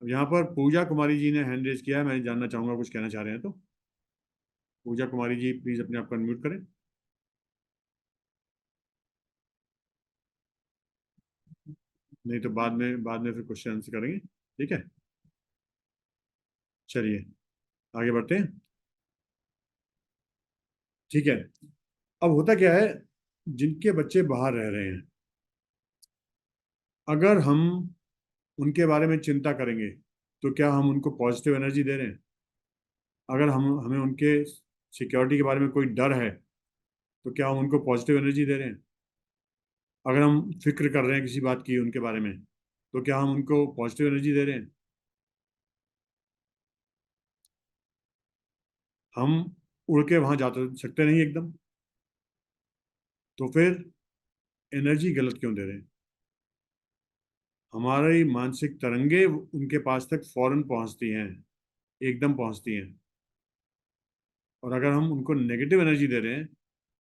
अब यहाँ पर पूजा कुमारी जी ने हैंड रेज किया है, मैं जानना चाहूंगा कुछ कहना चाह रहे हैं तो। पूजा कुमारी जी प्लीज अपने आप को अनम्यूट करें। नहीं तो बाद में फिर क्वेश्चन आंसर करेंगे, ठीक है। चलिए आगे बढ़ते हैं, ठीक है। अब होता क्या है, जिनके बच्चे बाहर रह रहे हैं, अगर हम उनके बारे में चिंता करेंगे तो क्या हम उनको पॉजिटिव एनर्जी दे रहे हैं? अगर हमें उनके सिक्योरिटी के बारे में कोई डर है तो क्या हम उनको पॉजिटिव एनर्जी दे रहे हैं? अगर हम फिक्र कर रहे हैं किसी बात की उनके बारे में तो क्या हम उनको पॉजिटिव एनर्जी दे रहे हैं? हम उड़ के वहां जा तो सकते नहीं एकदम, तो फिर एनर्जी गलत क्यों दे रहे हैं? हमारी मानसिक तरंगे उनके पास तक फौरन पहुंचती हैं, एकदम पहुंचती हैं। और अगर हम उनको नेगेटिव एनर्जी दे रहे हैं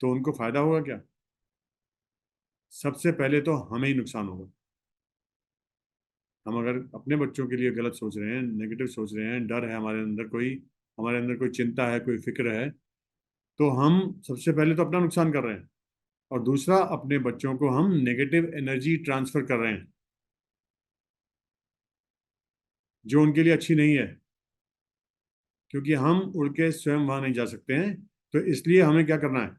तो उनको फायदा होगा क्या? सबसे पहले तो हमें ही नुकसान होगा। हम अगर अपने बच्चों के लिए गलत सोच रहे हैं, नेगेटिव सोच रहे हैं, डर है हमारे अंदर कोई चिंता है, कोई फिक्र है, तो हम सबसे पहले तो अपना नुकसान कर रहे हैं, और दूसरा अपने बच्चों को हम नेगेटिव एनर्जी ट्रांसफर कर रहे हैं जो उनके लिए अच्छी नहीं है। क्योंकि हम उड़ के स्वयं वहां नहीं जा सकते हैं, तो इसलिए हमें क्या करना है?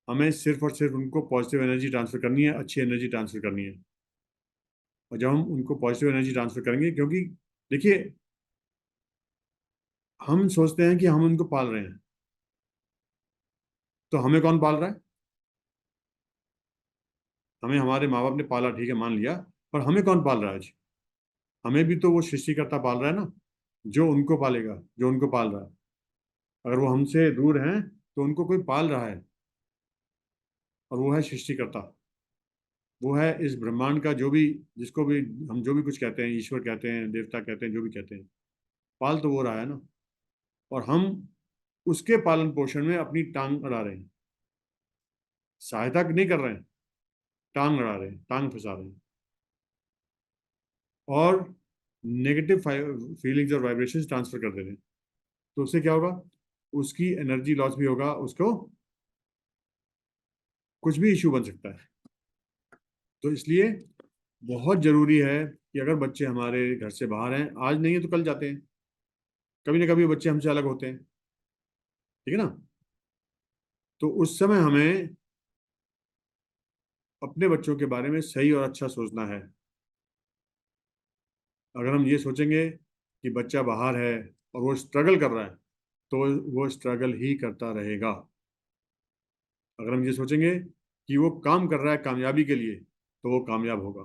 हमें सिर्फ और सिर्फ उनको पॉजिटिव एनर्जी ट्रांसफर करनी है, अच्छी एनर्जी ट्रांसफर करनी है। और जब हम उनको पॉजिटिव एनर्जी ट्रांसफर करेंगे, क्योंकि देखिए, हम सोचते हैं कि हम उनको पाल रहे हैं, तो हमें कौन पाल रहा है? हमें हमारे माँ बाप ने पाला, ठीक है, मान लिया, पर हमें कौन पाल रहा है आज? हमें भी तो वो सृष्टिकर्ता पाल रहा है ना, जो उनको पालेगा, जो उनको पाल रहा है। अगर वो हमसे दूर हैं तो उनको कोई पाल रहा है, और वो है सृष्टिकर्ता। वो है इस ब्रह्मांड का, जो भी, जिसको भी हम जो भी कुछ कहते हैं, ईश्वर कहते हैं, देवता कहते हैं, जो भी कहते हैं, पाल तो वो रहा है ना। और हम उसके पालन पोषण में अपनी टांग अड़ा रहे हैं, सहायता नहीं कर रहे हैं, टांग अड़ा रहे हैं, टांग फंसा रहे हैं। और नेगेटिव फीलिंग्स और वाइब्रेशंस ट्रांसफर कर दे रहे हैं। तो उससे क्या होगा? उसकी एनर्जी लॉस भी होगा, उसको कुछ भी इश्यू बन सकता है। तो इसलिए बहुत जरूरी है कि अगर बच्चे हमारे घर से बाहर हैं, आज नहीं है तो कल जाते हैं, कभी ना कभी बच्चे हमसे अलग होते हैं, ठीक है ना? तो उस समय हमें अपने बच्चों के बारे में सही और अच्छा सोचना है। अगर हम ये सोचेंगे कि बच्चा बाहर है और वो स्ट्रगल कर रहा है, तो वो स्ट्रगल ही करता रहेगा। अगर हम ये सोचेंगे कि वो काम कर रहा है कामयाबी के लिए, तो वो कामयाब होगा।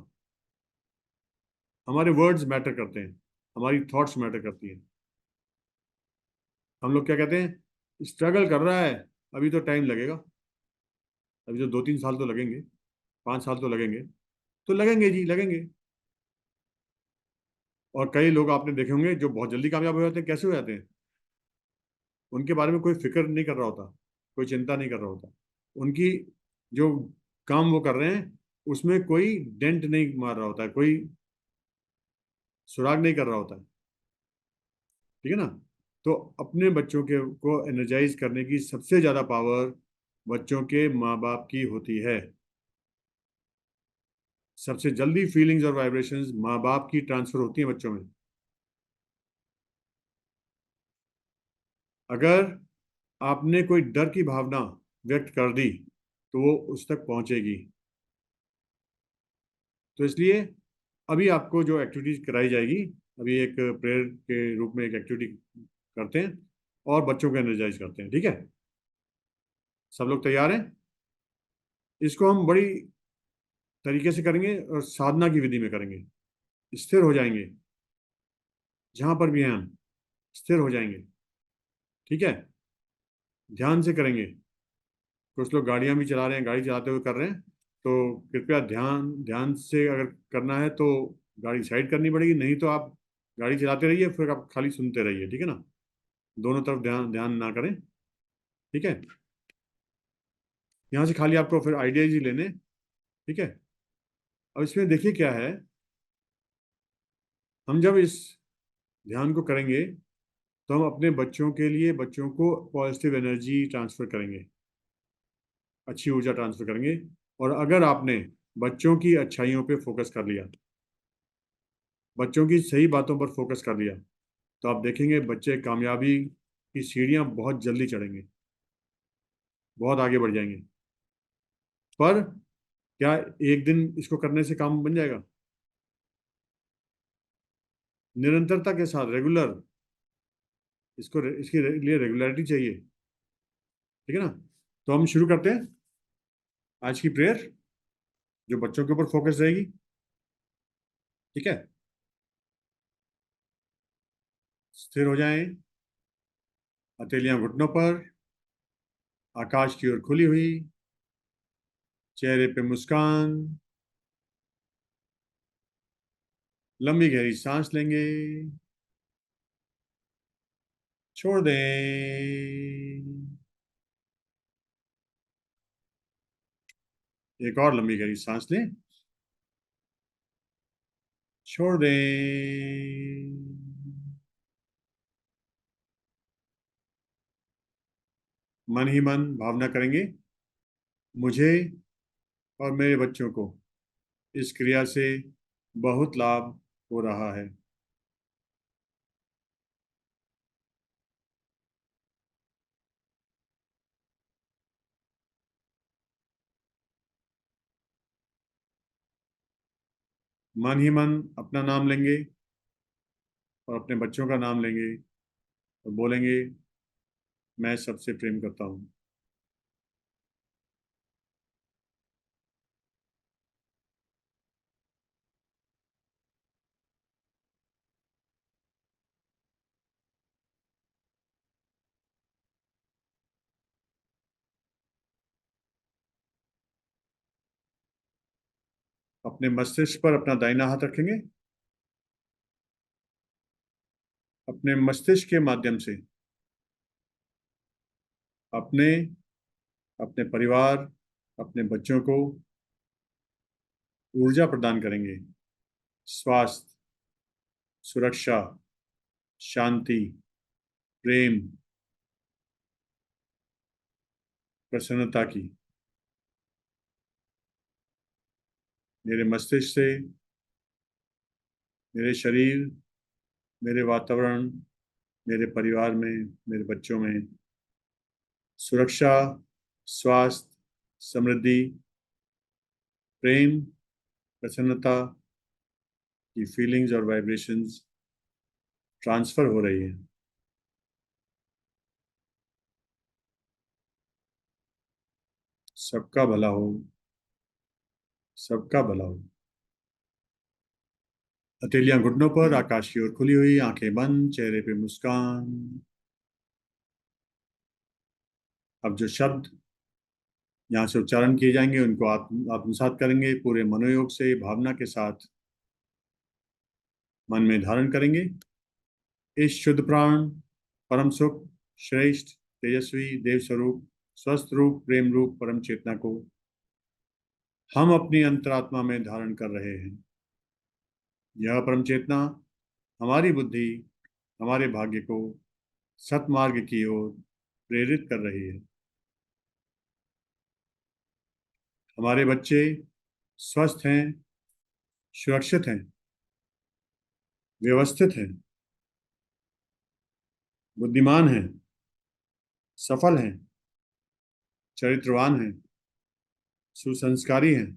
हमारे वर्ड्स मैटर करते हैं, हमारी थॉट्स मैटर करती हैं। हम लोग क्या कहते हैं? स्ट्रगल कर रहा है, अभी तो टाइम लगेगा, अभी तो 2-3 साल तो लगेंगे, 5 साल तो लगेंगे। तो लगेंगे जी, लगेंगे। और कई लोग आपने देखे होंगे जो बहुत जल्दी कामयाब हो जाते हैं। कैसे हो जाते हैं? उनके बारे में कोई फिक्र नहीं कर रहा होता, कोई चिंता नहीं कर रहा होता। उनकी जो काम वो कर रहे हैं उसमें कोई डेंट नहीं मार रहा होता है, कोई सुराग नहीं कर रहा होता है, ठीक है ना? तो अपने बच्चों के को एनर्जाइज करने की सबसे ज्यादा पावर बच्चों के माँ बाप की होती है। सबसे जल्दी फीलिंग्स और वाइब्रेशंस माँ बाप की ट्रांसफर होती हैं बच्चों में। अगर आपने कोई डर की भावना व्यक्त कर दी तो वो उस तक पहुंचेगी। तो इसलिए अभी आपको जो एक्टिविटीज कराई जाएगी, अभी एक प्रेयर के रूप में एक एक्टिविटी करते हैं और बच्चों को एनर्जाइज करते हैं, ठीक है? सब लोग तैयार हैं? इसको हम बड़ी तरीके से करेंगे और साधना की विधि में करेंगे। स्थिर हो जाएंगे, जहां पर भी हैं हम स्थिर हो जाएंगे, ठीक है? ध्यान से करेंगे। कुछ लोग गाड़ियां भी चला रहे हैं, गाड़ी चलाते हुए कर रहे हैं, तो कृपया ध्यान ध्यान से अगर करना है तो गाड़ी साइड करनी पड़ेगी, नहीं तो आप गाड़ी चलाते रहिए, फिर आप खाली सुनते रहिए, ठीक है ना? दोनों तरफ ध्यान ध्यान ना करें, ठीक है? यहाँ से खाली आपको फिर आइडियाज ही लेने, ठीक है? अब इसमें देखिए क्या है, हम जब इस ध्यान को करेंगे तो हम अपने बच्चों के लिए, बच्चों को पॉजिटिव एनर्जी ट्रांसफर करेंगे, अच्छी ऊर्जा ट्रांसफर करेंगे। और अगर आपने बच्चों की अच्छाइयों पे फोकस कर लिया, बच्चों की सही बातों पर फोकस कर लिया, तो आप देखेंगे बच्चे कामयाबी की सीढ़ियां बहुत जल्दी चढ़ेंगे, बहुत आगे बढ़ जाएंगे। पर क्या एक दिन इसको करने से काम बन जाएगा? निरंतरता के साथ, रेगुलर इसके लिए रेगुलरिटी चाहिए, ठीक है ना। तो हम शुरू करते हैं आज की प्रेयर, जो बच्चों के ऊपर फोकस रहेगी, ठीक है। स्थिर हो जाएं, हथेलियां घुटनों पर, आकाश की ओर खुली हुई, चेहरे पे मुस्कान, लंबी गहरी सांस लेंगे, छोड़ दें। एक और लंबी गहरी सांस लें, छोड़ दें। मन ही मन भावना करेंगे, मुझे और मेरे बच्चों को इस क्रिया से बहुत लाभ हो रहा है। मन ही मन अपना नाम लेंगे और अपने बच्चों का नाम लेंगे और बोलेंगे, मैं सबसे प्रेम करता हूँ। अपने मस्तिष्क पर अपना दाहिना हाथ रखेंगे, अपने मस्तिष्क के माध्यम से अपने अपने परिवार, अपने बच्चों को ऊर्जा प्रदान करेंगे, स्वास्थ्य, सुरक्षा, शांति, प्रेम, प्रसन्नता की। मेरे मस्तिष्क से मेरे शरीर, मेरे वातावरण, मेरे परिवार में, मेरे बच्चों में सुरक्षा, स्वास्थ्य, समृद्धि, प्रेम, प्रसन्नता की फीलिंग्स और वाइब्रेशंस ट्रांसफर हो रही है। सबका भला हो, सबका भला हो। हथेलियां घुटनों पर, आकाश की ओर खुली हुई, आंखें बंद, चेहरे पे मुस्कान। अब जो शब्द यहाँ से उच्चारण किए जाएंगे उनको आत्मसात करेंगे, पूरे मनोयोग से, भावना के साथ मन में धारण करेंगे। इस शुद्ध प्राण, परम सुख, श्रेष्ठ, तेजस्वी, देव स्वरूप, स्वस्थ रूप, प्रेम रूप परम चेतना को हम अपनी अंतरात्मा में धारण कर रहे हैं। यह परम चेतना हमारी बुद्धि, हमारे भाग्य को सतमार्ग की ओर प्रेरित कर रही है। हमारे बच्चे स्वस्थ हैं, सुरक्षित हैं, व्यवस्थित हैं, बुद्धिमान हैं, सफल हैं, चरित्रवान हैं, सुसंस्कारी हैं,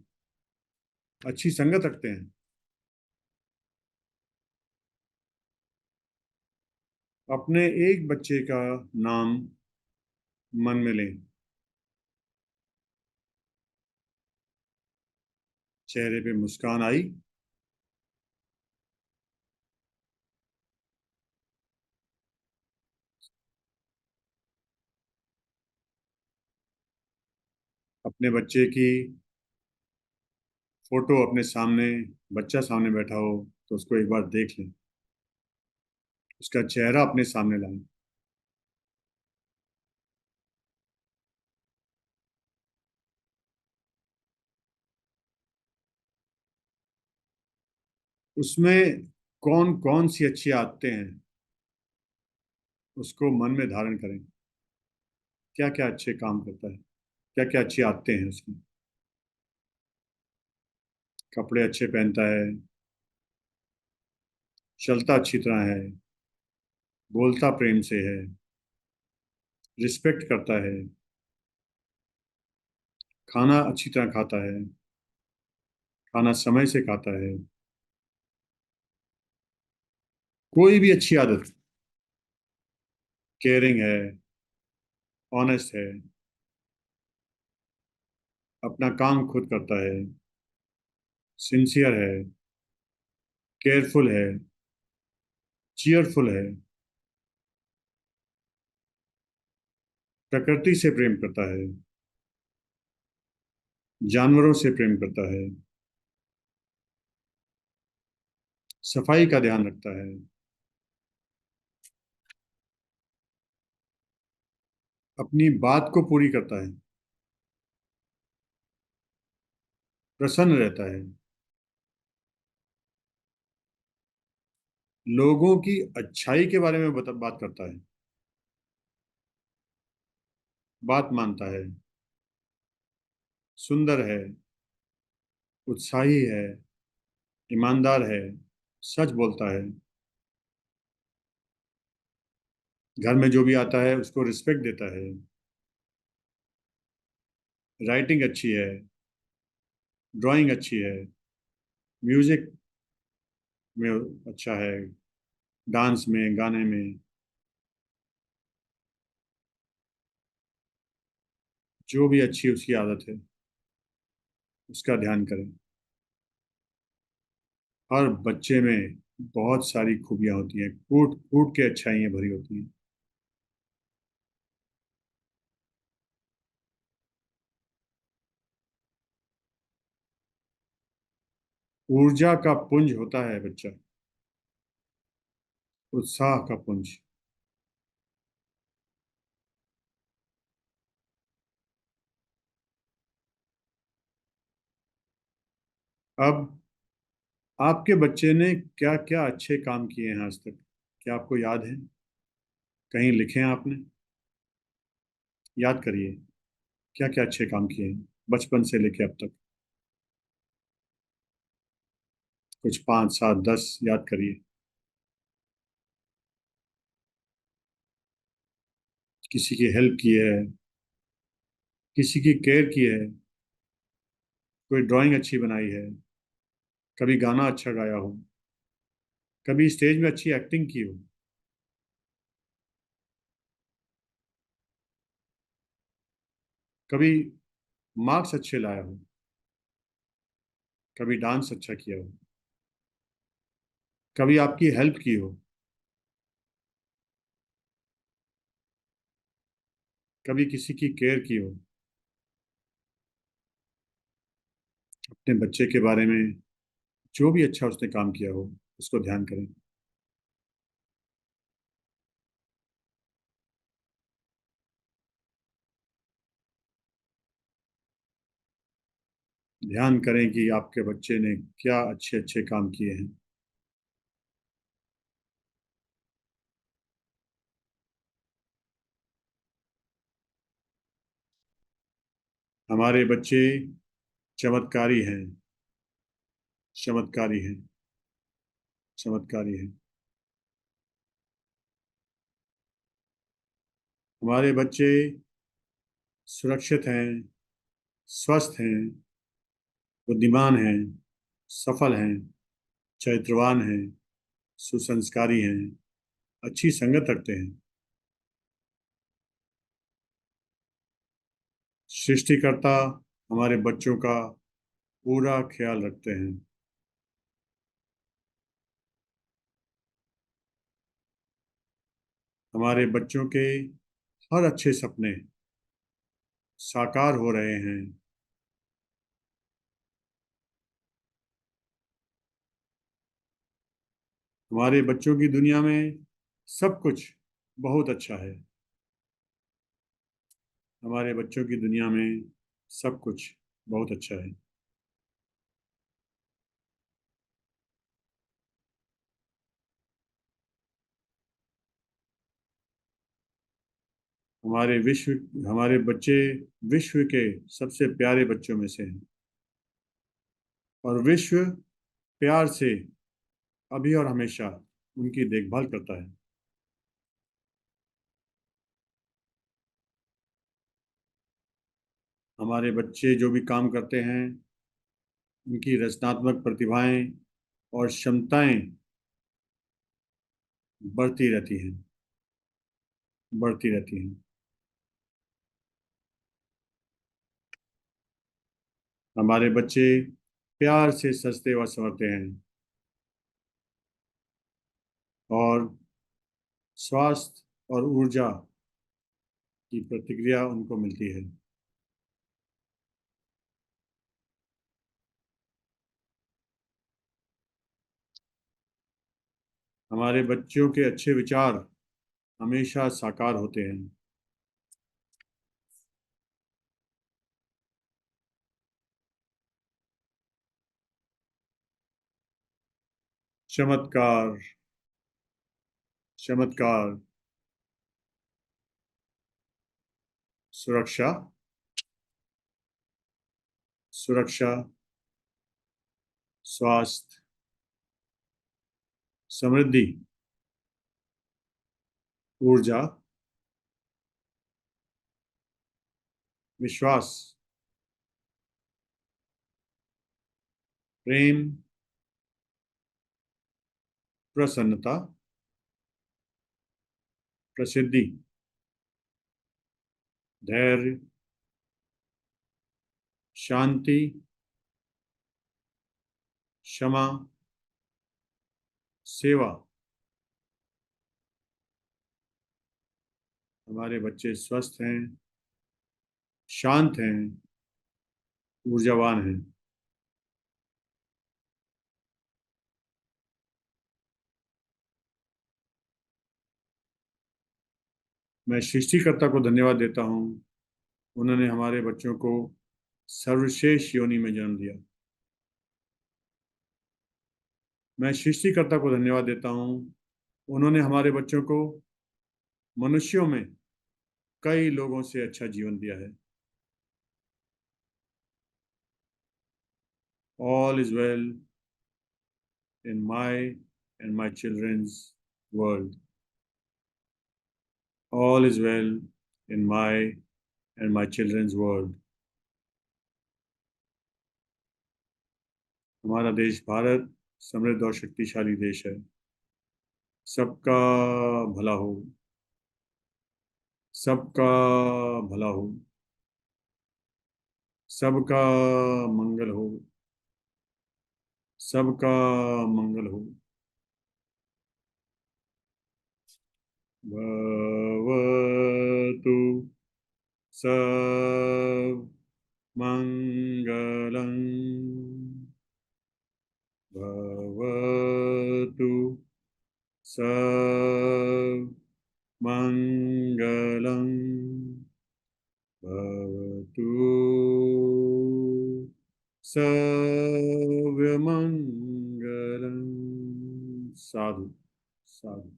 अच्छी संगत रखते हैं। अपने एक बच्चे का नाम मन में लें, चेहरे पे मुस्कान आई, अपने बच्चे की फोटो अपने सामने, बच्चा सामने बैठा हो तो उसको एक बार देख लें, उसका चेहरा अपने सामने लाएं। उसमें कौन कौन सी अच्छी आदतें हैं उसको मन में धारण करें। क्या क्या अच्छे काम करता है, क्या क्या अच्छी आदतें हैं उसकी। कपड़े अच्छे पहनता है, चलता अच्छी तरह है, बोलता प्रेम से है, रिस्पेक्ट करता है, खाना अच्छी तरह खाता है, खाना समय से खाता है। कोई भी अच्छी आदत केयरिंग है, ऑनेस्ट है, अपना काम खुद करता है, सिंसियर है, केयरफुल है, चीयरफुल है, प्रकृति से प्रेम करता है, जानवरों से प्रेम करता है, सफाई का ध्यान रखता है, अपनी बात को पूरी करता है, प्रसन्न रहता है, लोगों की अच्छाई के बारे में बात करता है, बात मानता है, सुंदर है, उत्साही है, ईमानदार है, सच बोलता है, घर में जो भी आता है उसको रिस्पेक्ट देता है, राइटिंग अच्छी है, ड्राइंग अच्छी है, म्यूजिक में अच्छा है, डांस में, गाने में, जो भी अच्छी उसकी आदत है उसका ध्यान करें। हर बच्चे में बहुत सारी खूबियां होती हैं, कूट कूट के अच्छाइयां भरी होती हैं। ऊर्जा का पुंज होता है बच्चा, उत्साह का पुंज। अब आपके बच्चे ने क्या क्या अच्छे काम किए हैं आज तक, क्या आपको याद है? कहीं लिखे हैं आपने? याद करिए क्या क्या अच्छे काम किए हैं बचपन से लेके अब तक। कुछ 5, 7, 10 याद करिए। किसी की हेल्प की है, किसी की केयर की है, कोई ड्राइंग अच्छी बनाई है, कभी गाना अच्छा गाया हो, कभी स्टेज में अच्छी एक्टिंग की हो, कभी मार्क्स अच्छे लाया हो, कभी डांस अच्छा किया हो, कभी आपकी हेल्प की हो, कभी किसी की केयर की हो। अपने बच्चे के बारे में जो भी अच्छा उसने काम किया हो उसको ध्यान करें। ध्यान करें कि आपके बच्चे ने क्या अच्छे अच्छे काम किए हैं। हमारे बच्चे चमत्कारी हैं, चमत्कारी हैं, चमत्कारी हैं। हमारे बच्चे सुरक्षित हैं, स्वस्थ हैं, बुद्धिमान हैं, सफल हैं, चरित्रवान हैं, सुसंस्कारी हैं, अच्छी संगत रखते हैं। सृष्टिकर्ता हमारे बच्चों का पूरा ख्याल रखते हैं। हमारे बच्चों के हर अच्छे सपने साकार हो रहे हैं। हमारे बच्चों की दुनिया में सब कुछ बहुत अच्छा है। हमारे बच्चों की दुनिया में सब कुछ बहुत अच्छा है। हमारे बच्चे विश्व के सबसे प्यारे बच्चों में से हैं और विश्व प्यार से अभी और हमेशा उनकी देखभाल करता है। हमारे बच्चे जो भी काम करते हैं उनकी रचनात्मक प्रतिभाएं और क्षमताएं बढ़ती रहती हैं। बढ़ती रहती हैं। हमारे बच्चे प्यार से सजते व संवरते हैं और स्वास्थ्य और ऊर्जा की प्रतिक्रिया उनको मिलती है। हमारे बच्चों के अच्छे विचार हमेशा साकार होते हैं। चमत्कार, चमत्कार, सुरक्षा, सुरक्षा, स्वास्थ्य, समृद्धि, ऊर्जा, विश्वास, प्रेम, प्रसन्नता, प्रसिद्धि, धैर्य, शांति, क्षमा, सेवा। हमारे बच्चे स्वस्थ हैं, शांत हैं, ऊर्जावान हैं। मैं सृष्टिकर्ता को धन्यवाद देता हूँ, उन्होंने हमारे बच्चों को सर्वश्रेष्ठ योनि में जन्म दिया। मैं सृष्टिकर्ता को धन्यवाद देता हूँ, उन्होंने हमारे बच्चों को मनुष्यों में कई लोगों से अच्छा जीवन दिया है। All is well in my and my children's world. All is well in my and my children's world. हमारा देश भारत समृद्ध और शक्तिशाली देश है। सबका भला हो, सबका भला हो, सबका मंगल हो, सबका मंगल हो। भवतु सब मंगलं, भवतु सब मंगलं, भवतु सर्वमंगलं। साधु साधु।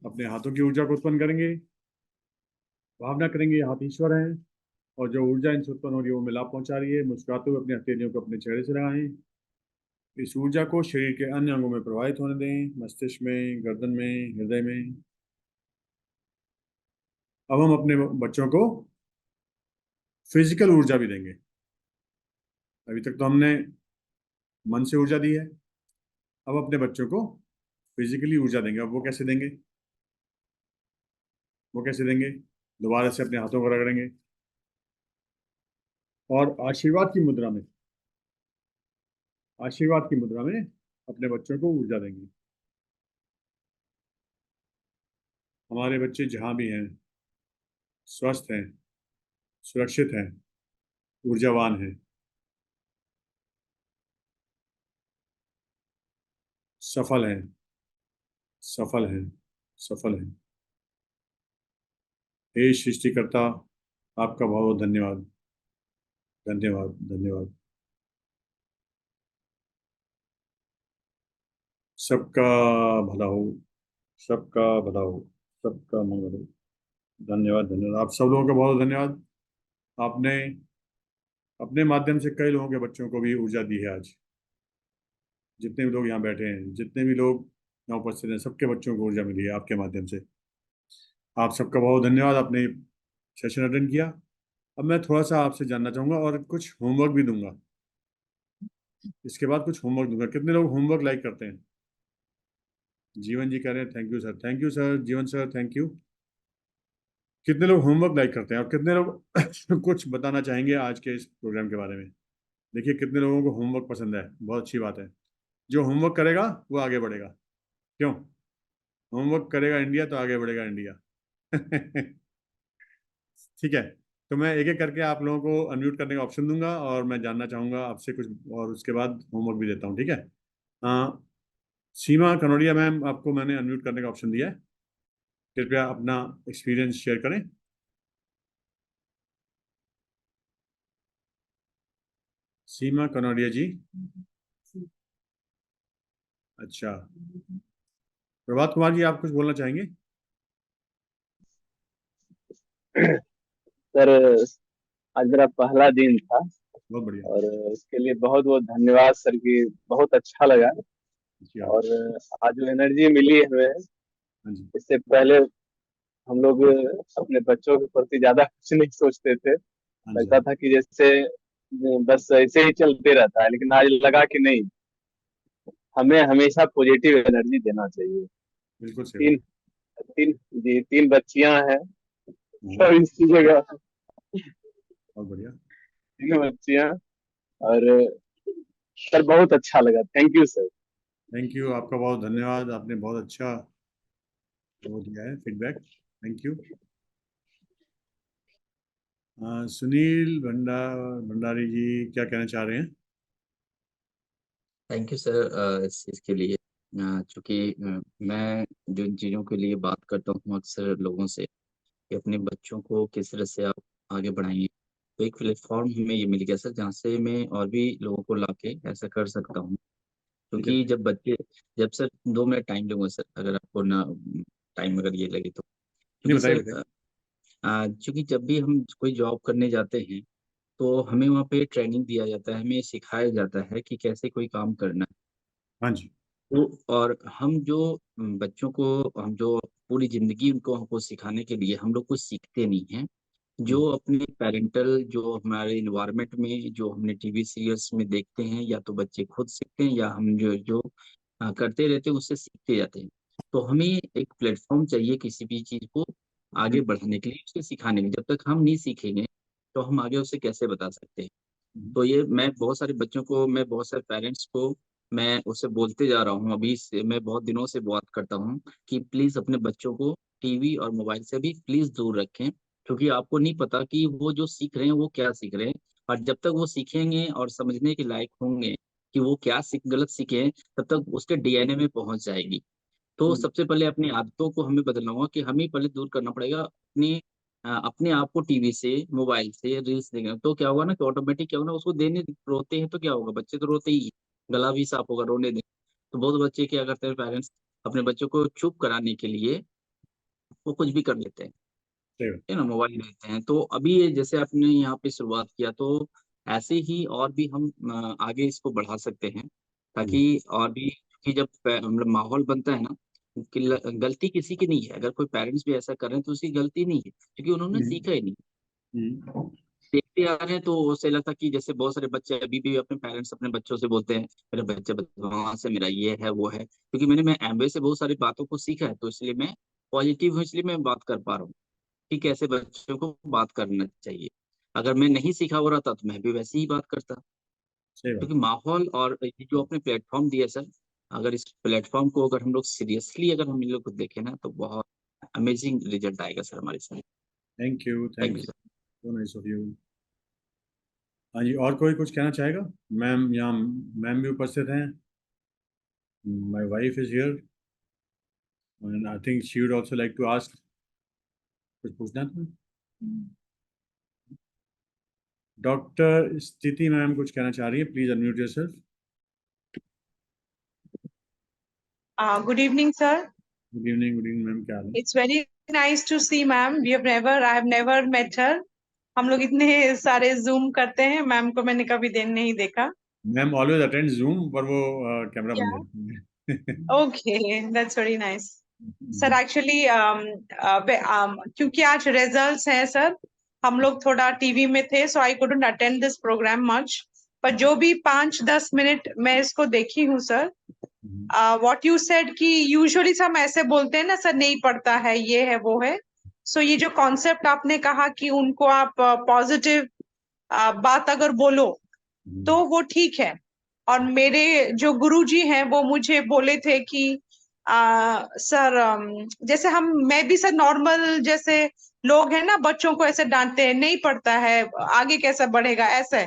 अपने हाथों की ऊर्जा को उत्पन्न करेंगे, भावना करेंगे ये हाथ ईश्वर हैं और जो ऊर्जा इनसे उत्पन्न हो रही है वो मिलाप पहुंचा रही है। मुस्कुराते हुए अपनी हथेलियों को अपने चेहरे से लगाएं। इस ऊर्जा को शरीर के अन्य अंगों में प्रवाहित होने दें, मस्तिष्क में, गर्दन में, हृदय में। अब हम अपने बच्चों को फिजिकल ऊर्जा भी देंगे। अभी तक तो हमने मन से ऊर्जा दी है, अब अपने बच्चों को फिजिकली ऊर्जा देंगे। अब वो कैसे देंगे? वो कैसे देंगे? दोबारा से अपने हाथों को रगड़ेंगे और आशीर्वाद की मुद्रा में, आशीर्वाद की मुद्रा में अपने बच्चों को ऊर्जा देंगे। हमारे बच्चे जहां भी हैं स्वस्थ हैं, सुरक्षित हैं, ऊर्जावान हैं, सफल हैं, सफल हैं, सफल हैं। हे सृष्टिकर्ता, आपका बहुत बहुत धन्यवाद, धन्यवाद, धन्यवाद। सबका भला हो, सबका भला हो, सबका मंगल हो। धन्यवाद, धन्यवाद। आप सब लोगों का बहुत धन्यवाद। आपने अपने माध्यम से कई लोगों के बच्चों को भी ऊर्जा दी है। आज जितने भी लोग यहाँ बैठे हैं, जितने भी लोग यहाँ उपस्थित हैं, सबके बच्चों को ऊर्जा मिली है आपके माध्यम से। आप सबका बहुत धन्यवाद, आपने सेशन अटेंड किया। अब मैं थोड़ा सा आपसे जानना चाहूँगा और कुछ होमवर्क भी दूंगा। इसके बाद कुछ होमवर्क दूंगा। कितने लोग होमवर्क लाइक करते हैं? जीवन जी कह रहे हैं थैंक यू सर, जीवन सर थैंक यू। कितने लोग होमवर्क लाइक करते हैं और कितने लोग कुछ बताना चाहेंगे आज के इस प्रोग्राम के बारे में? देखिए कितने लोगों को होमवर्क पसंद है, बहुत अच्छी बात है। जो होमवर्क करेगा वो आगे बढ़ेगा। क्यों? होमवर्क करेगा इंडिया तो आगे बढ़ेगा इंडिया। ठीक है, तो मैं एक एक करके आप लोगों को अनम्यूट करने का ऑप्शन दूंगा और मैं जानना चाहूंगा आपसे कुछ, और उसके बाद होमवर्क भी देता हूँ, ठीक है? सीमा कनौड़िया मैम, आपको मैंने अनम्यूट करने का ऑप्शन दिया है, कृपया अपना एक्सपीरियंस शेयर करें। सीमा कनौड़िया जी। अच्छा, प्रभात कुमार जी, आप कुछ बोलना चाहेंगे? सर आज मेरा पहला दिन था बहुत बढ़िया। और इसके लिए बहुत बहुत धन्यवाद सर की, बहुत अच्छा लगा। जी, और आज जो एनर्जी मिली है हमें, हाँ जी, इससे पहले हम लोग अपने बच्चों के प्रति ज्यादा कुछ नहीं सोचते थे। हाँ जी, लगता था कि जैसे बस ऐसे ही चलते रहता है, लेकिन आज लगा कि नहीं, हमें हमेशा पॉजिटिव एनर्जी देना चाहिए। बिल्कुल सही तीन बात। तीन जी 3 बच्चियां हैं, हाँ, सब इसी जगह बहुत बढ़िया। 3 बच्चियां। और सर बहुत अच्छा लगा, thank you sir. Thank you, आपका बहुत धन्यवाद, आपने बहुत अच्छा वो दिया है feedback, thank you. Sunil Bhandari ji क्या कहना चाह रहे हैं? थैंक यू सर इस चीज़ के लिए। चूँकि मैं जिन चीज़ों के लिए बात करता हूँ अक्सर लोगों से कि अपने बच्चों को किस तरह से आप आगे बढ़ाएंगे, तो एक प्लेटफॉर्म हमें ये मिल गया सर जहाँ से मैं और भी लोगों को लाके ऐसा कर सकता हूँ। ठीक है, क्योंकि जब सर 2 मिनट टाइम लूंगा सर, अगर आपको ना टाइम अगर ये लगे तो। नहीं क्योंकि बताइए सर बताइए। क्योंकि जब भी हम कोई जॉब करने जाते हैं तो हमें वहाँ पे ट्रेनिंग दिया जाता है, हमें सिखाया जाता है कि कैसे कोई काम करना है। हाँ जी, तो और हम जो बच्चों को हम जो पूरी जिंदगी उनको हमको सिखाने के लिए हम लोग कुछ सीखते नहीं हैं। जो अपने पेरेंटल जो हमारे इन्वायरमेंट में जो हमने टीवी सीरियल्स में देखते हैं, या तो बच्चे खुद सीखते हैं या हम जो जो करते रहते हैं उससे सीखते जाते हैं। तो हमें एक प्लेटफॉर्म चाहिए किसी भी चीज को आगे बढ़ाने के लिए, उसके सिखाने के लिए। जब तक हम नहीं सीखेंगे तो हम आगे उसे कैसे बता सकते हैं? तो ये मैं बहुत सारे बच्चों को, मैं बहुत सारे पेरेंट्स को मैं उसे बोलते जा रहा हूँ, अभी से मैं बहुत दिनों से बात करता हूँ कि प्लीज अपने बच्चों को टीवी और मोबाइल से भी प्लीज दूर रखें। क्योंकि आपको नहीं पता कि वो जो सीख रहे हैं वो क्या सीख रहे हैं, और जब तक वो सीखेंगे और समझने के लायक होंगे कि वो क्या गलत सीखे हैं, तब तक उसके डीएनए में पहुंच जाएगी। तो सबसे पहले अपनी आदतों को हमें बदलना होगा कि हमें पहले दूर करना पड़ेगा अपने आप को टीवी से, मोबाइल से, रील्स देखना। तो क्या होगा ना कि ऑटोमेटिक क्या होगा ना, उसको देने रोते हैं तो क्या होगा, बच्चे तो रोते ही हैं, गला भी साफ होगा, रोने दें। तो बहुत बच्चे क्या करते हैं, पेरेंट्स अपने बच्चों को चुप कराने के लिए वो कुछ भी कर लेते हैं, सही बात। है ना, मोबाइल देते हैं। तो अभी ये जैसे आपने यहाँ पे शुरुआत किया, तो ऐसे ही और भी हम आगे इसको बढ़ा सकते हैं, ताकि और भी, कि जब मतलब माहौल बनता है ना, कि गलती किसी की नहीं है। अगर कोई पेरेंट्स भी ऐसा कर रहे हैं तो उसकी गलती नहीं है, क्योंकि उन्होंने सीखा ही नहीं। हम्म, देखते आ रहे हैं तो उससे लगता कि जैसे बहुत सारे बच्चे अभी भी अपने पेरेंट्स अपने बच्चों से बोलते हैं मेरे बच्चे बदमाश है, मेरा ये है वो है। क्योंकि मैं एमवे से बहुत सारी बातों को सीखा है, तो इसलिए मैं पॉजिटिव हूँ, इसलिए मैं बात कर पा रहा हूँ कि कैसे बच्चों को बात करना चाहिए। अगर मैं नहीं सीखा हो रहा था तो मैं भी वैसे ही बात करता। सही बात। क्योंकि माहौल और ये जो अपने प्लेटफॉर्म दिया सर, अगर इस प्लेटफॉर्म को अगर हम लोग सीरियसली अगर हम इन लोग को देखें ना, तो बहुत अमेजिंग रिजल्ट आएगा सर हमारे साथ। Thank you, thank thank you you, sir. So nice of you. हाँ जी, और कोई कुछ कहना चाहेगा? मैम, यहाँ मैम भी उपस्थित हैं, my wife is here and I think she would also like to ask, कुछ पूछना था? डॉक्टर स्थिति मैम कुछ कहना चाह रही है, please unmute yourself. Good evening, sir. Good evening ma'am, क्या हाल है? It's very nice to see ma'am. I have never met her. हम लोग इतने सारे जूम करते हैं, मैम को मैंने कभी दिन नहीं देखा। मैम ऑलवेज अटेंड जूम, पर वो कैमरा बंद Yeah. रखती है। Okay, that's very nice. Sir actually क्योंकि आज रिजल्ट्स हैं सर, हम लोग थोड़ा टीवी में थे, so I couldn't attend this programme much. पर जो भी 5-10 मिनट मैं इसको देखी हूँ सर, व्हाट यू सेड कि यूजुअली हम ऐसे बोलते हैं ना सर, नहीं पढ़ता है, ये है वो है। सो ये जो कॉन्सेप्ट आपने कहा कि उनको आप पॉजिटिव बात अगर बोलो तो वो ठीक है। और मेरे जो गुरुजी हैं वो मुझे बोले थे कि सर जैसे मैं भी सर नॉर्मल जैसे लोग हैं ना, बच्चों को ऐसे डांटते हैं, नहीं पढ़ता है, आगे कैसा बढ़ेगा, ऐसा,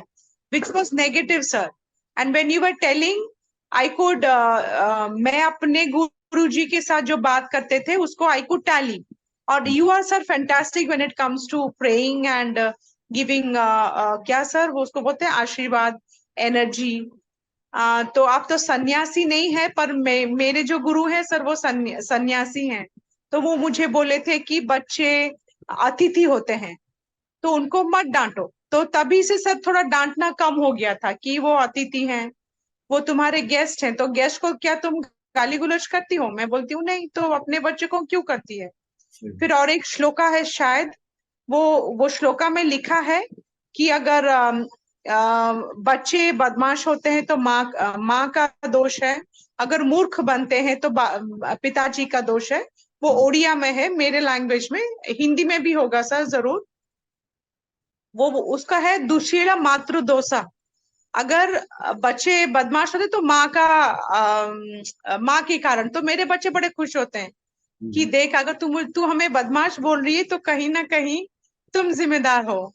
which was negative sir. And when you were telling I could, मैं अपने गुरुजी के साथ जो बात करते थे उसको आई कुड टैली। और you are sir fantastic when it comes to praying and giving, क्या सर वो उसको बोलते हैं, आशीर्वाद, एनर्जी। तो आप तो सन्यासी नहीं है, पर मेरे जो गुरु हैं सर वो सन्यासी हैं। तो वो मुझे बोले थे कि बच्चे अतिथि होते हैं तो उनको मत डांटो। तो तभी से सर थोड़ा डांटना कम हो गया था कि वो अतिथि हैं, वो तुम्हारे गेस्ट हैं, तो गेस्ट को क्या तुम गाली गुलज करती हो? मैं बोलती हूँ नहीं, तो अपने बच्चे को क्यों करती है। फिर और एक श्लोका है शायद, वो श्लोका में लिखा है कि अगर बच्चे बदमाश होते हैं तो माँ का दोष है, अगर मूर्ख बनते हैं तो पिताजी का दोष है। वो ओडिया में है, मेरे लैंग्वेज में, हिंदी में भी होगा सर जरूर। वो उसका है दुशीला मातृ दोषा। अगर बच्चे बदमाश होते तो माँ के कारण। तो मेरे बच्चे बड़े खुश होते हैं कि देख, अगर तू हमें बदमाश बोल रही है तो कहीं ना कहीं तुम जिम्मेदार हो।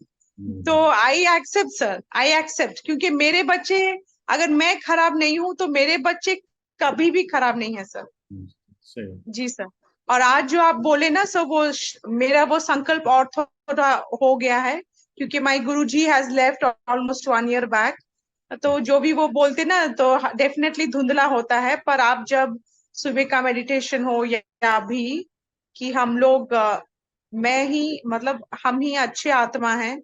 तो I accept sir, I accept, क्योंकि मेरे बच्चे, अगर मैं खराब नहीं हूं तो मेरे बच्चे कभी भी खराब नहीं है सर। जी सर। और आज जो आप बोले ना सर, वो मेरा वो संकल्प और थोड़ा हो गया है, क्योंकि my Guruji has left almost 1 year back. तो जो भी वो बोलते ना तो डेफिनेटली धुंधला होता है, पर आप जब सुबह का मेडिटेशन हो या अभी कि हम लोग मैं ही मतलब हम ही अच्छे आत्मा हैं।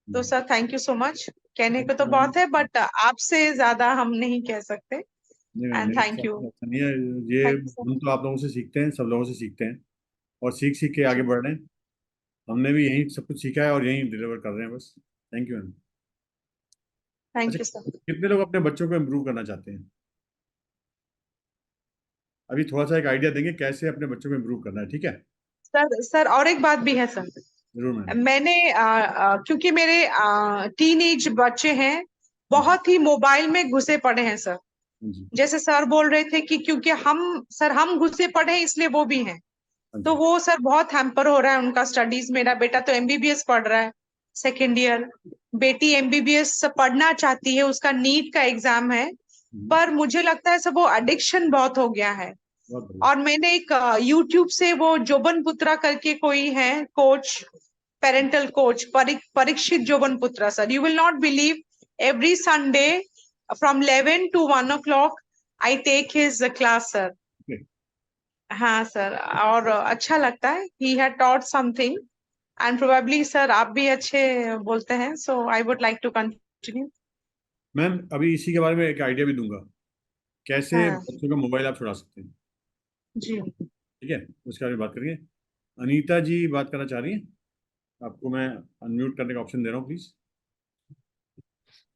तो sir thank you so much. कहने को तो बहुत है बट आपसे ज्यादा हम नहीं कह सकते। And thank you. नहीं है, ये हम तो आप लोगों से सीखते हैं, सब लोगों से सीखते हैं और सीख सीख के आगे बढ़ रहे हैं। हमने भी यही सब कुछ सीखा है और यही डिलीवर कर रहे हैं बस। Thank you ma'am. Thank you sir. कितने लोग अपने बच्चों को इम्प्रूव करना चाहते हैं? अभी थोड़ा सा एक आइडिया देंगे कैसे अपने बच्चों को इम्प्रूव करना है, ठीक है? सर और एक बात भी है सर। जरूर मैम। मैंने क्योंकि मेरे टीन एज बच्चे हैं, बहुत ही मोबाइल में घुसे पड़े हैं सर। जैसे सर बोल रहे थे कि क्योंकि हम घुसे पड़े हैं इसलिए वो भी हैं। तो वो सर बहुत हैम्पर हो रहा है उनका स्टडीज। मेरा बेटा तो एमबीबीएस पढ़ रहा है, 2nd year। बेटी एमबीबीएस पढ़ना चाहती है, उसका नीट का एग्जाम है। पर मुझे लगता है सब वो एडिक्शन बहुत हो गया है। और मैंने एक यूट्यूब से वो जोबन पुत्रा करके कोई है coach, parental coach, Parikshit Jobanputra sir. You will not believe, every Sunday from 11 to 1 o'clock I take his class sir. हाँ सर, और अच्छा लगता है। He had taught something and probably sir आप भी अच्छे बोलते हैं, so I would like to continue. Ma'am अभी इसी के बारे में एक आइडिया भी दूंगा, कैसे हाँ बच्चों का मोबाइल आप छुड़ा सकते हैं, जी। ठीक है? उसके बारे में बात करेंगे। अनीता जी बात करना चाह रही हैं, आपको मैं अनम्यूट करने का ऑप्शन दे रहा हूँ, प्लीज।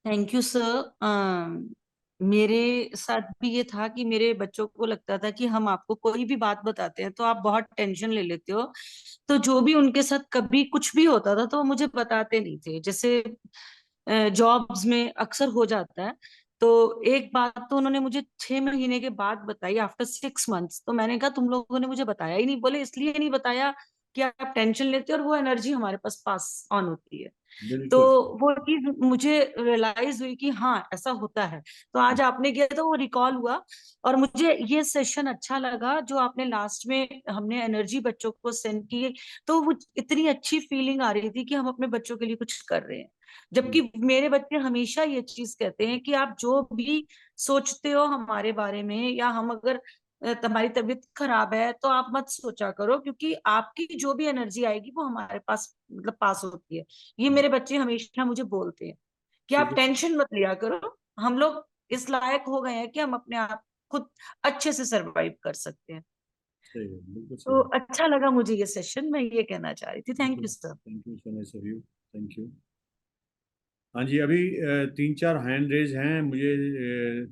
Thank you sir. मेरे साथ भी ये था कि मेरे बच्चों को लगता था कि हम आपको कोई भी बात बताते हैं तो आप बहुत टेंशन ले लेते हो। तो जो भी उनके साथ कभी कुछ भी होता था तो वो मुझे बताते नहीं थे। जैसे जॉब्स में अक्सर हो जाता है। तो एक बात तो उन्होंने मुझे 6 महीने के बाद बताई, आफ्टर 6 months। तो मैंने कहा तुम लोगों ने मुझे बताया ही नहीं। बोले इसलिए नहीं बताया कि आप टेंशन लेते हो और वो एनर्जी हमारे पास ऑन होती है। तो वो चीज मुझे रियलाइज हुई कि हाँ ऐसा होता है। तो आज आपने किया तो वो रिकॉल हुआ। और मुझे ये सेशन अच्छा लगा जो आपने लास्ट में हमने एनर्जी बच्चों को सेंड की। तो वो इतनी अच्छी फीलिंग आ रही थी कि हम अपने बच्चों के लिए कुछ कर रहे हैं। जबकि मेरे बच्चे हमेशा ये चीज कहते हैं कि आप जो भी सोचते हो हमारे बारे में, या हम अगर तुम्हारी तबीयत खराब है तो आप मत सोचा करो, क्योंकि आपकी जो भी एनर्जी आएगी वो हमारे पास मतलब पास होती है। ये मेरे बच्चे हमेशा मुझे बोलते हैं कि आप टेंशन मत लिया करो, हम लोग इस लायक हो गए हैं कि हम अपने आप खुद अच्छे से सरवाइव कर सकते हैं। तो अच्छा लगा मुझे ये सेशन, मैं ये कहना चाह रही थी। Thank you sir. Thank you so much you, thank you. हाँ जी, अभी 3-4 हैंड रेज हैं, मुझे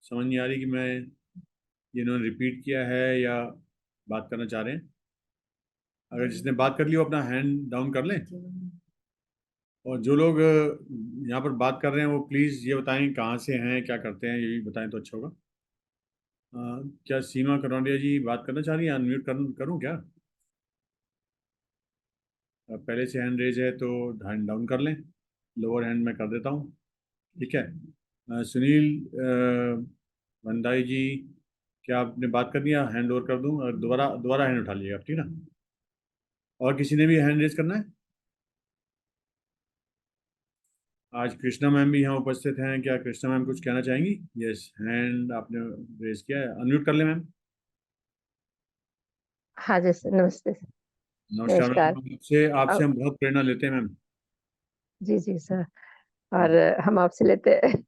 समझ नहीं आ रही कि मैं जिन्होंने रिपीट किया है या बात करना चाह रहे हैं? अगर जिसने बात कर ली वो अपना हैंड डाउन कर लें, और जो लोग यहाँ पर बात कर रहे हैं वो प्लीज़ ये बताएं कहाँ से हैं, क्या करते हैं, ये भी बताएं तो अच्छा होगा। क्या सीमा कनौडिया जी बात करना चाह रही हैं? अनम्यूट करूँ क्या? पहले से हैंड रेज है तो हैंड डाउन कर लें, लोअर हैंड में कर देता हूँ, ठीक है। सुनील भंडारी जी, क्या आपने बात करनी है? हैंड ओवर कर दूं और दोबारा दोबारा हैंड उठा लीजिएगा, ठीक है ना। और किसी ने भी हैंड रेज करना है? आज कृष्णा मैम भी यहाँ उपस्थित हैं, क्या कृष्णा मैम कुछ कहना चाहेंगी? यस, हैंड आपने रेज किया है, अनम्यूट कर ले मैम। हाँ जी सर, नमस्ते सर। नमस्कार नमस्कार। मैम, आपसे आपसे अब हम बहुत प्रेरणा लेते हैं मैम। जी जी सर, और हम आपसे लेते हैं।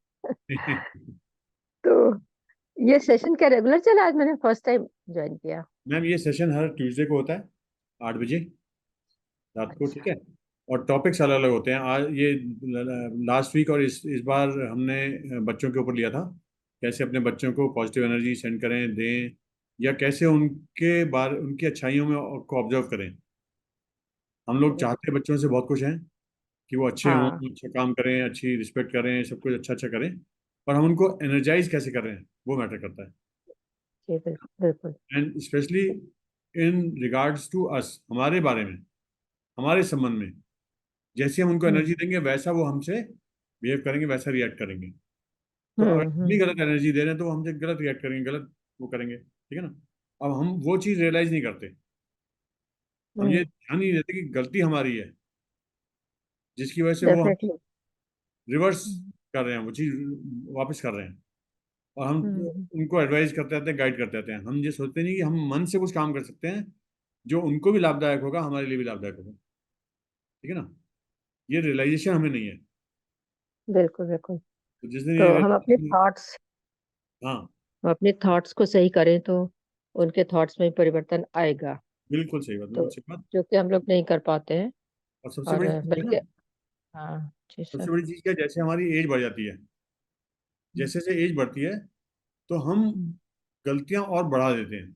तो ये सेशन क्या रेगुलर चला? आज मैंने फर्स्ट टाइम ज्वाइन किया। मैम ये सेशन हर ट्यूसडे को होता है 8 बजे रात को, ठीक अच्छा। है। और टॉपिक्स अलग अलग होते हैं। आज ये लास्ट वीक और इस बार हमने बच्चों के ऊपर लिया था, कैसे अपने बच्चों को पॉजिटिव एनर्जी सेंड करें, दें, या कैसे उनकी अच्छाइयों में को ऑब्जर्व करें। हम लोग अरे चाहते हैं बच्चों से बहुत कुछ हैं कि वो अच्छे हों, हाँ, अच्छा काम करें, अच्छी रिस्पेक्ट करें, सब कुछ अच्छा अच्छा करें, पर हम उनको एनर्जाइज कैसे कर रहे हैं वो मैटर करता है। जी बिल्कुल। And specially in regards to us, हमारे बारे में, हमारे संबंध में, जैसे हम उनको एनर्जी हम्म देंगे वैसा वो हमसे बिहेव करेंगे, वैसा रिएक्ट करेंगे। तो अगर हम भी हम्म। गलत एनर्जी दे रहे हैं तो वो हमसे गलत रिएक्ट करेंगे, गलत वो करेंगे, ठीक है ना। अब हम वो चीज़ रियलाइज नहीं करते, हम ये ध्यान नहीं देते कि गलती हमारी है, जिसकी वजह से वो हम डेफिनेटली। रिवर्स कर रहे हैं, वो चीज़ वापस कर रहे हैं। और हम हम्म उनको एडवाइस करते रहते हैं, गाइड करते रहते हैं। हम ये सोचते नहीं कि हम मन से कुछ काम कर सकते हैं जो उनको भी लाभदायक होगा, हमारे लिए भी लाभदायक होगा, ठीक है ना। ये रियलाइजेशन हमें नहीं है। बिल्कुल बिल्कुल। तो जिस दिन तो ये हम अपने realization- थॉट्स हाँ, हम अपने थॉट्स को सही करें तो उनके थॉट्स में परिवर्तन आएगा। बिल्कुल सही बात, तो बिल्कुल सही बात। जो कि हम लोग नहीं कर पाते हैं। और सबसे और बड़ी चीज़ है ना, बल्कि हाँ जी सबसे सर। बड़ी चीज़ क्या है, जैसे हमारी एज बढ़ जाती है, जैसे जैसे एज बढ़ती है तो हम हम्म गलतियां और बढ़ा देते हैं,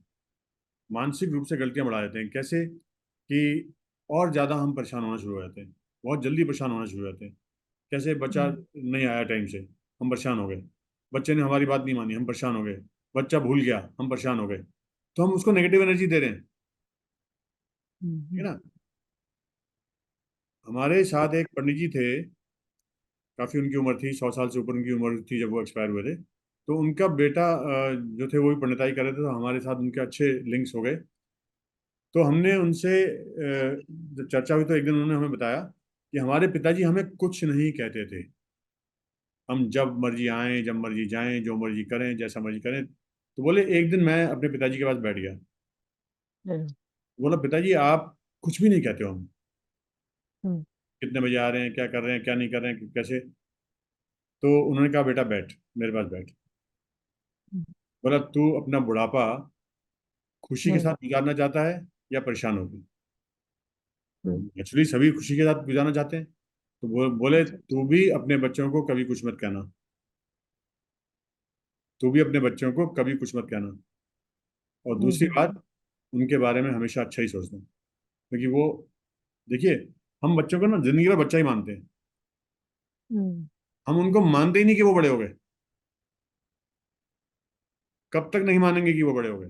मानसिक रूप से गलतियां बढ़ा देते हैं। कैसे कि और ज़्यादा हम परेशान होना शुरू हो जाते हैं, बहुत जल्दी परेशान होना शुरू हो जाते हैं। कैसे बच्चा हम्म नहीं आया टाइम से, हम परेशान हो गए। बच्चे ने हमारी बात नहीं मानी, हम परेशान हो गए। बच्चा भूल गया, हम परेशान हो गए। तो हम उसको नेगेटिव एनर्जी दे रहे हैं, ठीक है हम्म ना। हमारे साथ एक पंडित जी थे, काफ़ी उनकी उम्र थी, 100 साल से ऊपर उनकी उम्र थी जब वो एक्सपायर हुए थे। तो उनका बेटा जो थे वो भी पंडिताई कर रहे थे, तो हमारे साथ उनके अच्छे लिंक्स हो गए। तो हमने उनसे जब चर्चा हुई तो एक दिन उन्होंने हमें बताया कि हमारे पिताजी हमें कुछ नहीं कहते थे, हम जब मर्जी आएं, जब मर्जी जाएं, जो मर्जी करें, जैसा मर्जी करें। तो बोले एक दिन मैं अपने पिताजी के पास बैठ गया, हम्म बोला पिताजी आप कुछ भी नहीं कहते हो, हम हम्म कितने बजे आ रहे हैं, क्या कर रहे हैं, क्या नहीं कर रहे हैं, कैसे। तो उन्होंने कहा बेटा बैठ, मेरे पास बैठ। बोला तू अपना बुढ़ापा खुशी के हम्म साथ गुजारना चाहता है या परेशान होगी? तो हम्म, नेचुरली सभी खुशी के साथ गुजारना चाहते हैं। तो बोले जी, तू भी अपने बच्चों को कभी कुछ मत कहना, तू भी अपने बच्चों को कभी कुछ मत कहना। और दूसरी हम्म बात, उनके बारे में हमेशा अच्छा ही सोचना, क्योंकि वो, देखिए, हम बच्चों को ना जिंदगी का बच्चा ही मानते हैं, हम्म हम उनको मानते ही नहीं कि वो बड़े हो गए। कब तक नहीं मानेंगे कि वो बड़े हो गए?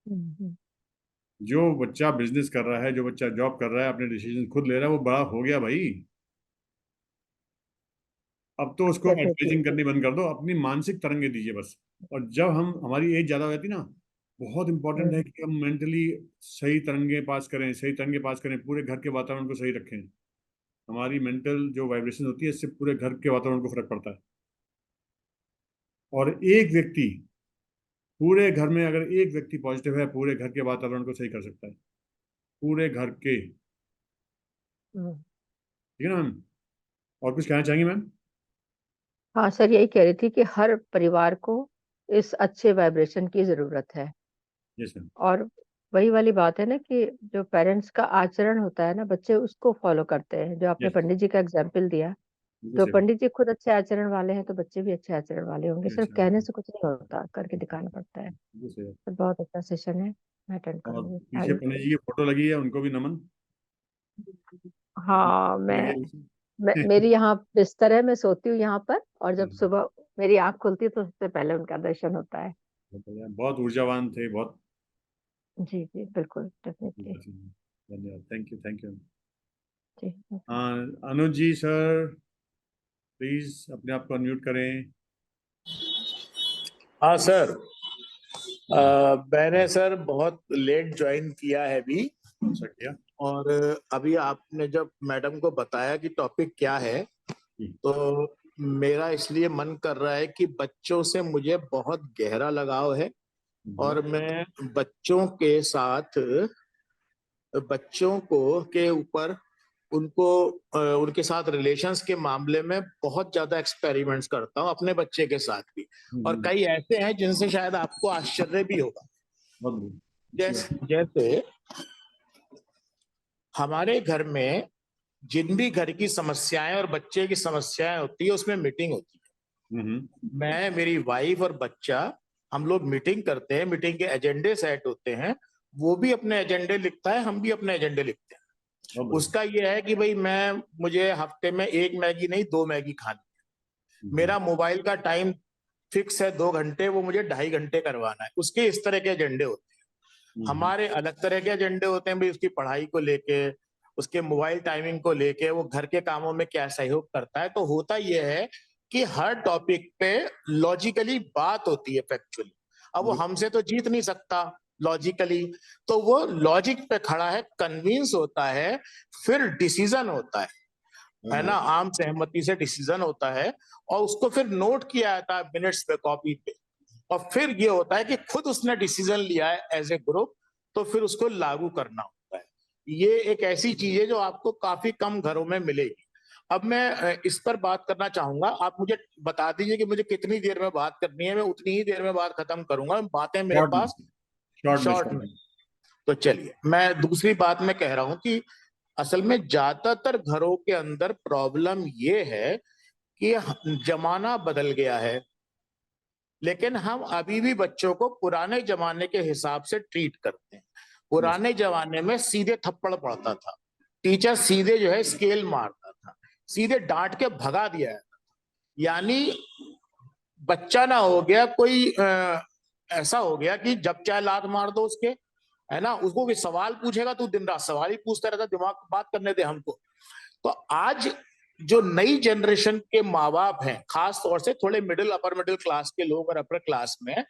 हम्म जो बच्चा बिजनेस कर रहा है, जो बच्चा जॉब कर रहा है, अपने डिसीजन खुद ले रहा है, वो बड़ा हो गया भाई। अब तो उसको डेफिनेटली। एडवाइजिंग करनी बंद कर दो, अपनी मानसिक तरंगे दीजिए बस। और जब हमारी एज ज्यादा हो जाती ना, बहुत इंपॉर्टेंट है हम्म कि हम मेंटली सही तरंगे पास करें, सही तरंगे पास करें, पूरे घर के वातावरण को सही रखें। हमारी मेंटल जो वाइब्रेशन होती है, इससे पूरे घर के वातावरण को फर्क पड़ता है। और एक व्यक्ति, पूरे घर में अगर एक व्यक्ति पॉजिटिव है, पूरे घर के वातावरण को सही कर सकता है, पूरे घर के, हम्म। ठीक है ना मैम। और कुछ कहना चाहेंगे मैम? हाँ सर, यही कह रही थी कि हर परिवार को इस अच्छे वाइब्रेशन की जरूरत है। Yes ma'am. और वही वाली बात है ना कि जो पेरेंट्स का आचरण होता है ना, बच्चे उसको फॉलो करते हैं। जो आपने यस। पंडित जी का एग्जाम्पल दिया, बिल्कुल तो सही बात। पंडित जी खुद अच्छे आचरण वाले हैं तो बच्चे भी अच्छे आचरण वाले होंगे। सिर्फ अच्छा, कहने से कुछ नहीं होता, करके दिखाना पड़ता है। बिल्कुल सही बात। तो बहुत अच्छा सेशन है, मैं अटेंड और करूंगी। पीछे थैंक पंडित यू। जी की फोटो लगी है, उनको भी नमन। हाँ, लगी है पीछे। मेरी यहाँ बिस्तर है, मैं सोती हूँ यहाँ पर, और जब हम्म, सुबह मेरी आंख खुलती है तो सबसे पहले उनका दर्शन होता है। बहुत बढ़िया, बहुत ऊर्जावान थे, बहुत। जी जी, बिल्कुल, डेफिनेटली। धन्यवाद, थैंक यू, थैंक यू। जी। अनुज जी सर, प्लीज अपने आप को अनम्यूट करें। हाँ सर, मैंने सर बहुत लेट ज्वाइन किया है अभी, अच्छा किया। और अभी आपने जब मैडम को बताया कि टॉपिक क्या है, तो मेरा इसलिए मन कर रहा है कि बच्चों से मुझे बहुत गहरा लगाव है, और मैं बच्चों के साथ, बच्चों को के ऊपर उनको उनके साथ रिलेशंस के मामले में बहुत ज्यादा एक्सपेरिमेंट्स करता हूँ, अपने बच्चे के साथ भी, और कई ऐसे हैं जिनसे शायद आपको आश्चर्य भी होगा। जैसे हमारे घर में जिन भी घर की समस्याएं और बच्चे की समस्याएं होती है, उसमें मीटिंग होती है। मैं, मेरी वाइफ और बच्चा, हम लोग मीटिंग करते हैं, मीटिंग के एजेंडे सेट होते हैं, वो भी अपने एजेंडे लिखता है, हम भी अपने एजेंडे लिखते हैं। उसका ये है कि भाई मुझे हफ्ते में 1 मैगी नहीं 2 मैगी खानी है। मेरा मोबाइल का टाइम फिक्स है 2 घंटे, वो मुझे 2.5 घंटे करवाना है। उसके इस तरह के एजेंडे होते हैं। हमारे अलग तरह के एजेंडे होते हैं, भाई उसकी पढ़ाई को लेके, उसके मोबाइल टाइमिंग को लेके, वो घर के कामों में क्या सहयोग करता है। तो होता यह है कि हर टॉपिक पे लॉजिकली बात होती है, फैक्चुअली। अब वो हमसे तो जीत नहीं सकता लॉजिकली, तो वो लॉजिक पे खड़ा है, कन्विंस होता है, फिर डिसीजन होता है ना, आम सहमति से डिसीजन होता है, और उसको फिर नोट किया जाता है मिनट्स पे, कॉपी पे, और फिर ये होता है कि खुद उसने डिसीजन लिया है एज ए ग्रुप, तो फिर उसको लागू करना होता है। ये एक ऐसी चीज है जो आपको काफी कम घरों में मिलेगी। अब मैं इस पर बात करना चाहूंगा, आप मुझे बता दीजिए कि मुझे कितनी देर में बात करनी है, मैं उतनी ही देर में बात खत्म करूंगा। बातें मेरे पास शॉर्ट में। तो चलिए, मैं दूसरी बात में कह रहा हूं कि असल में ज्यादातर घरों के अंदर प्रॉब्लम ये है कि जमाना बदल गया है, लेकिन हम अभी भी बच्चों को पुराने जमाने के हिसाब से ट्रीट करते हैं। पुराने जमाने में सीधे थप्पड़ पड़ता था, टीचर सीधे जो है स्केल मारता था, सीधे डांट के भगा दिया जाता था। यानी बच्चा ना हो गया कोई ऐसा हो गया कि जब चाहे लात मार दो उसके, है ना, उसको कोई सवाल पूछेगा तो दिन रात सवाल ही पूछता रहता, दिमाग बात करने दे हमको। तो आज जो नई जनरेशन के माँ बाप हैं, खास तौर से थोड़े मिडिल अपर मिडिल क्लास के लोग और अपर क्लास में,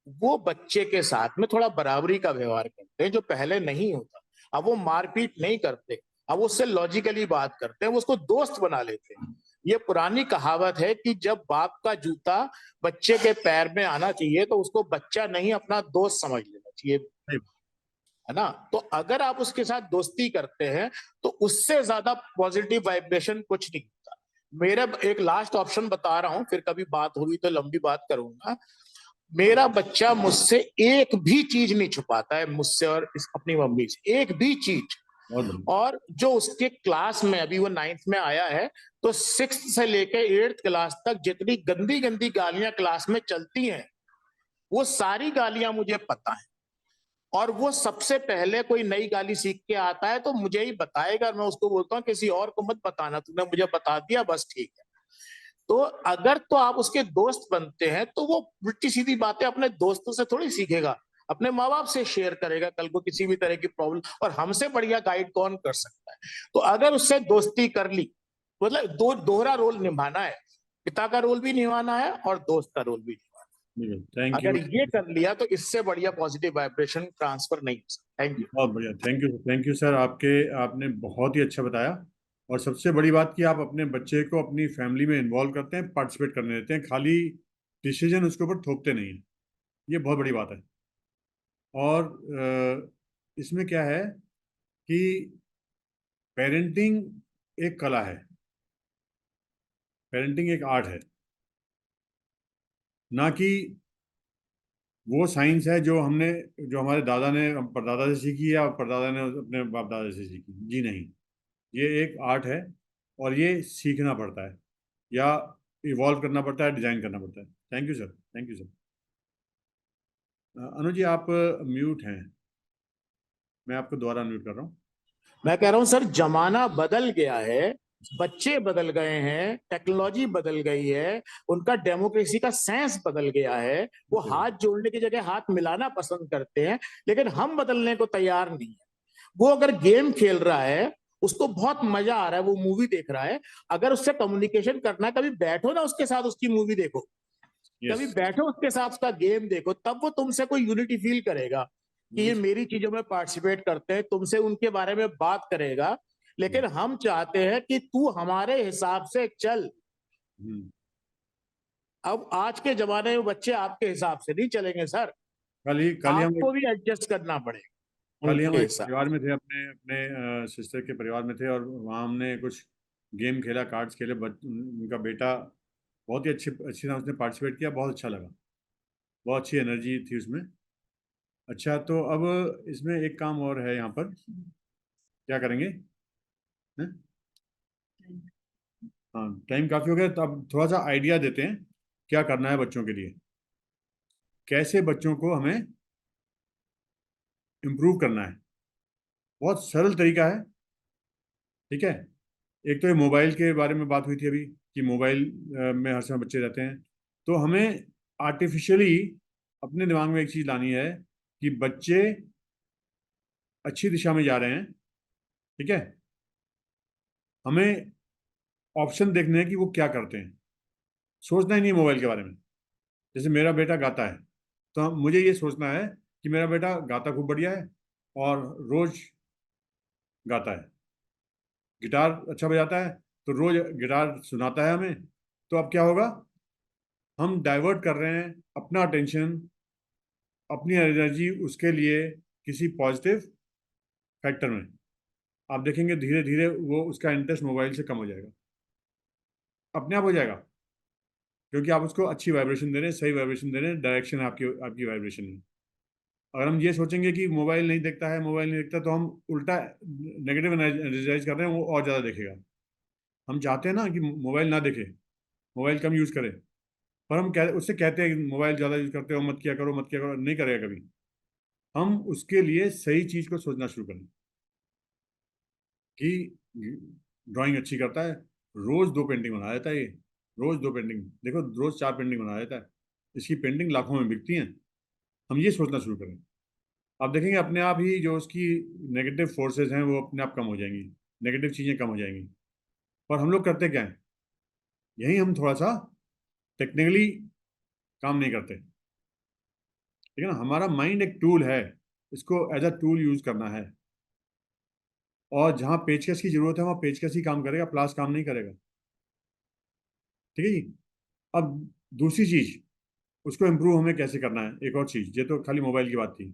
वो बच्चे के साथ में थोड़ा बराबरी का व्यवहार करते हैं, जो पहले नहीं होता। अब वो मारपीट नहीं करते, अब उससे लॉजिकली बात करते हैं, वो उसको दोस्त बना लेते हैं। ये पुरानी कहावत है कि जब बाप का जूता बच्चे के पैर में आना चाहिए तो उसको बच्चा नहीं अपना दोस्त समझ लेना चाहिए, है ना। तो अगर आप उसके साथ दोस्ती करते हैं तो उससे ज्यादा पॉजिटिव वाइब्रेशन कुछ नहीं होता। मेरा एक लास्ट ऑप्शन बता रहा हूं, फिर कभी बात होगी तो लंबी बात करूंगा। मेरा बच्चा मुझसे एक भी चीज नहीं छुपाता है, मुझसे और अपनी मम्मी से एक भी चीज। और जो उसके क्लास में, अभी वो 9th में आया है, तो 6th से लेकर 8th क्लास तक जितनी गंदी गंदी गालियां क्लास में चलती हैं, वो सारी गालियां मुझे पता है। और वो सबसे पहले कोई नई गाली सीख के आता है तो मुझे ही बताएगा, मैं उसको बोलता हूँ किसी और को मत बताना, तूने मुझे बता दिया बस ठीक है। तो अगर तो आप उसके दोस्त बनते हैं तो वो उल्टी सीधी बातें अपने दोस्तों से थोड़ी सीखेगा, अपने माँ बाप से शेयर करेगा कल को किसी भी तरह की प्रॉब्लम, और हमसे बढ़िया गाइड कौन कर सकता है। तो अगर उससे दोस्ती कर ली, मतलब दोहरा रोल निभाना है, पिता का रोल भी निभाना है और दोस्त का रोल भी निभाना है। अगर ये कर लिया तो इससे बढ़िया पॉजिटिव वाइब्रेशन ट्रांसफर नहीं हो सकता। Thank you. बहुत बढ़िया, थैंक यू सर। आपने बहुत ही अच्छा बताया। और सबसे बड़ी बात कि आप अपने बच्चे को अपनी फैमिली में इन्वॉल्व करते हैं, पार्टिसिपेट करने देते हैं, खाली डिसीजन उसके ऊपर थोपते नहीं हैं। ये बहुत बड़ी बात है। और इसमें क्या है कि पेरेंटिंग एक कला है, पेरेंटिंग एक आर्ट है, ना कि वो साइंस है जो हमारे दादा ने परदादा से सीखी या परदादा ने अपने बाप दादा से सीखी। जी नहीं, ये एक आर्ट है और ये सीखना पड़ता है। या इवॉल्व करना पड़ता है, डिजाइन करना पड़ता है। Thank you sir, thank you sir. Anuj ji आप म्यूट हैं, मैं आपको दोबारा म्यूट कर रहा हूँ। मैं कह रहा हूं सर, जमाना बदल गया है, बच्चे बदल गए हैं, टेक्नोलॉजी बदल गई है, उनका डेमोक्रेसी का सेंस बदल गया है। वो हाथ जोड़ने की जगह हाथ मिलाना पसंद करते हैं, लेकिन हम बदलने को तैयार नहीं है। वो अगर गेम खेल रहा है, उसको बहुत मजा आ रहा है, वो मूवी देख रहा है, अगर उससे कम्युनिकेशन करना है, कभी बैठो ना उसके साथ, उसकी मूवी देखो, कभी बैठो उसके साथ, उसका गेम देखो, तब वो तुमसे कोई यूनिटी फील करेगा कि ये मेरी चीजों में पार्टिसिपेट करते हैं, तुमसे उनके बारे में बात करेगा। लेकिन हम चाहते हैं कि तू हमारे हिसाब से चल। अब आज के जमाने में बच्चे आपके हिसाब से नहीं चलेंगे सर, कल ही आपको भी एडजस्ट करना पड़ेगा। कल ही हम एक परिवार में थे, अपने अपने सिस्टर के परिवार में थे, और वहाँ हमने कुछ गेम खेला, कार्ड्स खेले। उनका बेटा बहुत ही अच्छी तरह उसने पार्टिसिपेट किया, बहुत अच्छा लगा, बहुत अच्छी एनर्जी थी उसमें। अच्छा, तो अब इसमें एक काम और है यहाँ पर, क्या करेंगे? हाँ, टाइम काफ़ी हो गया, तो अब थोड़ा सा आइडिया देते हैं क्या करना है बच्चों के लिए, कैसे बच्चों को हमें इम्प्रूव करना है। बहुत सरल तरीका है, ठीक है। एक तो ये मोबाइल के बारे में बात हुई थी अभी कि मोबाइल में हर समय बच्चे रहते हैं, तो हमें आर्टिफिशियली अपने दिमाग में एक चीज़ लानी है कि बच्चे अच्छी दिशा में जा रहे हैं, ठीक है। हमें ऑप्शन देखने हैं कि वो क्या करते हैं, सोचना ही नहीं मोबाइल के बारे में। जैसे मेरा बेटा गाता है, तो मुझे ये सोचना है कि मेरा बेटा गाता खूब बढ़िया है और रोज गाता है, गिटार अच्छा बजाता है, तो रोज गिटार सुनाता है हमें। तो अब क्या होगा, हम डाइवर्ट कर रहे हैं अपना अटेंशन, अपनी एनर्जी उसके लिए किसी पॉजिटिव फैक्टर में। आप देखेंगे धीरे धीरे वो उसका इंटरेस्ट मोबाइल से कम हो जाएगा, अपने आप हो जाएगा, क्योंकि आप उसको अच्छी वाइब्रेशन दे रहे हैं, सही वाइब्रेशन दे रहे हैं, डायरेक्शन है आपकी आपकी वाइब्रेशन में। अगर हम ये सोचेंगे कि मोबाइल नहीं देखता है, मोबाइल नहीं देखता, तो हम उल्टा नेगेटिव एनर्जाइज कर रहे हैं, वो और ज़्यादा देखेगा। हम चाहते हैं ना कि मोबाइल ना देखे, मोबाइल कम यूज़ करे, पर हम उससे कहते हैं कि मोबाइल ज़्यादा यूज़ करते हो, मत किया करो, मत किया करो, नहीं करेगा कभी। हम उसके लिए सही चीज़ को सोचना शुरू करें कि ड्राइंग अच्छी करता है, रोज़ 2 पेंटिंग बना देता है, ये रोज़ 2 पेंटिंग, देखो रोज़ 4 पेंटिंग बना देता है, इसकी पेंटिंग लाखों में बिकती हैं। हम ये सोचना शुरू करें, आप देखेंगे अपने आप ही जो उसकी नेगेटिव फोर्सेस हैं वो अपने आप कम हो जाएंगी, नेगेटिव चीज़ें कम हो जाएंगी। और हम लोग करते क्या हैं, यही हम थोड़ा सा टेक्निकली काम नहीं करते, ठीक है ना। हमारा माइंड एक टूल है, इसको एज अ टूल यूज करना है, और जहाँ पेचकस की जरूरत है वहाँ पेचकस ही काम करेगा, प्लास काम नहीं करेगा, ठीक है जी। अब दूसरी चीज, उसको इम्प्रूव हमें कैसे करना है, एक और चीज, ये तो खाली मोबाइल की बात थी।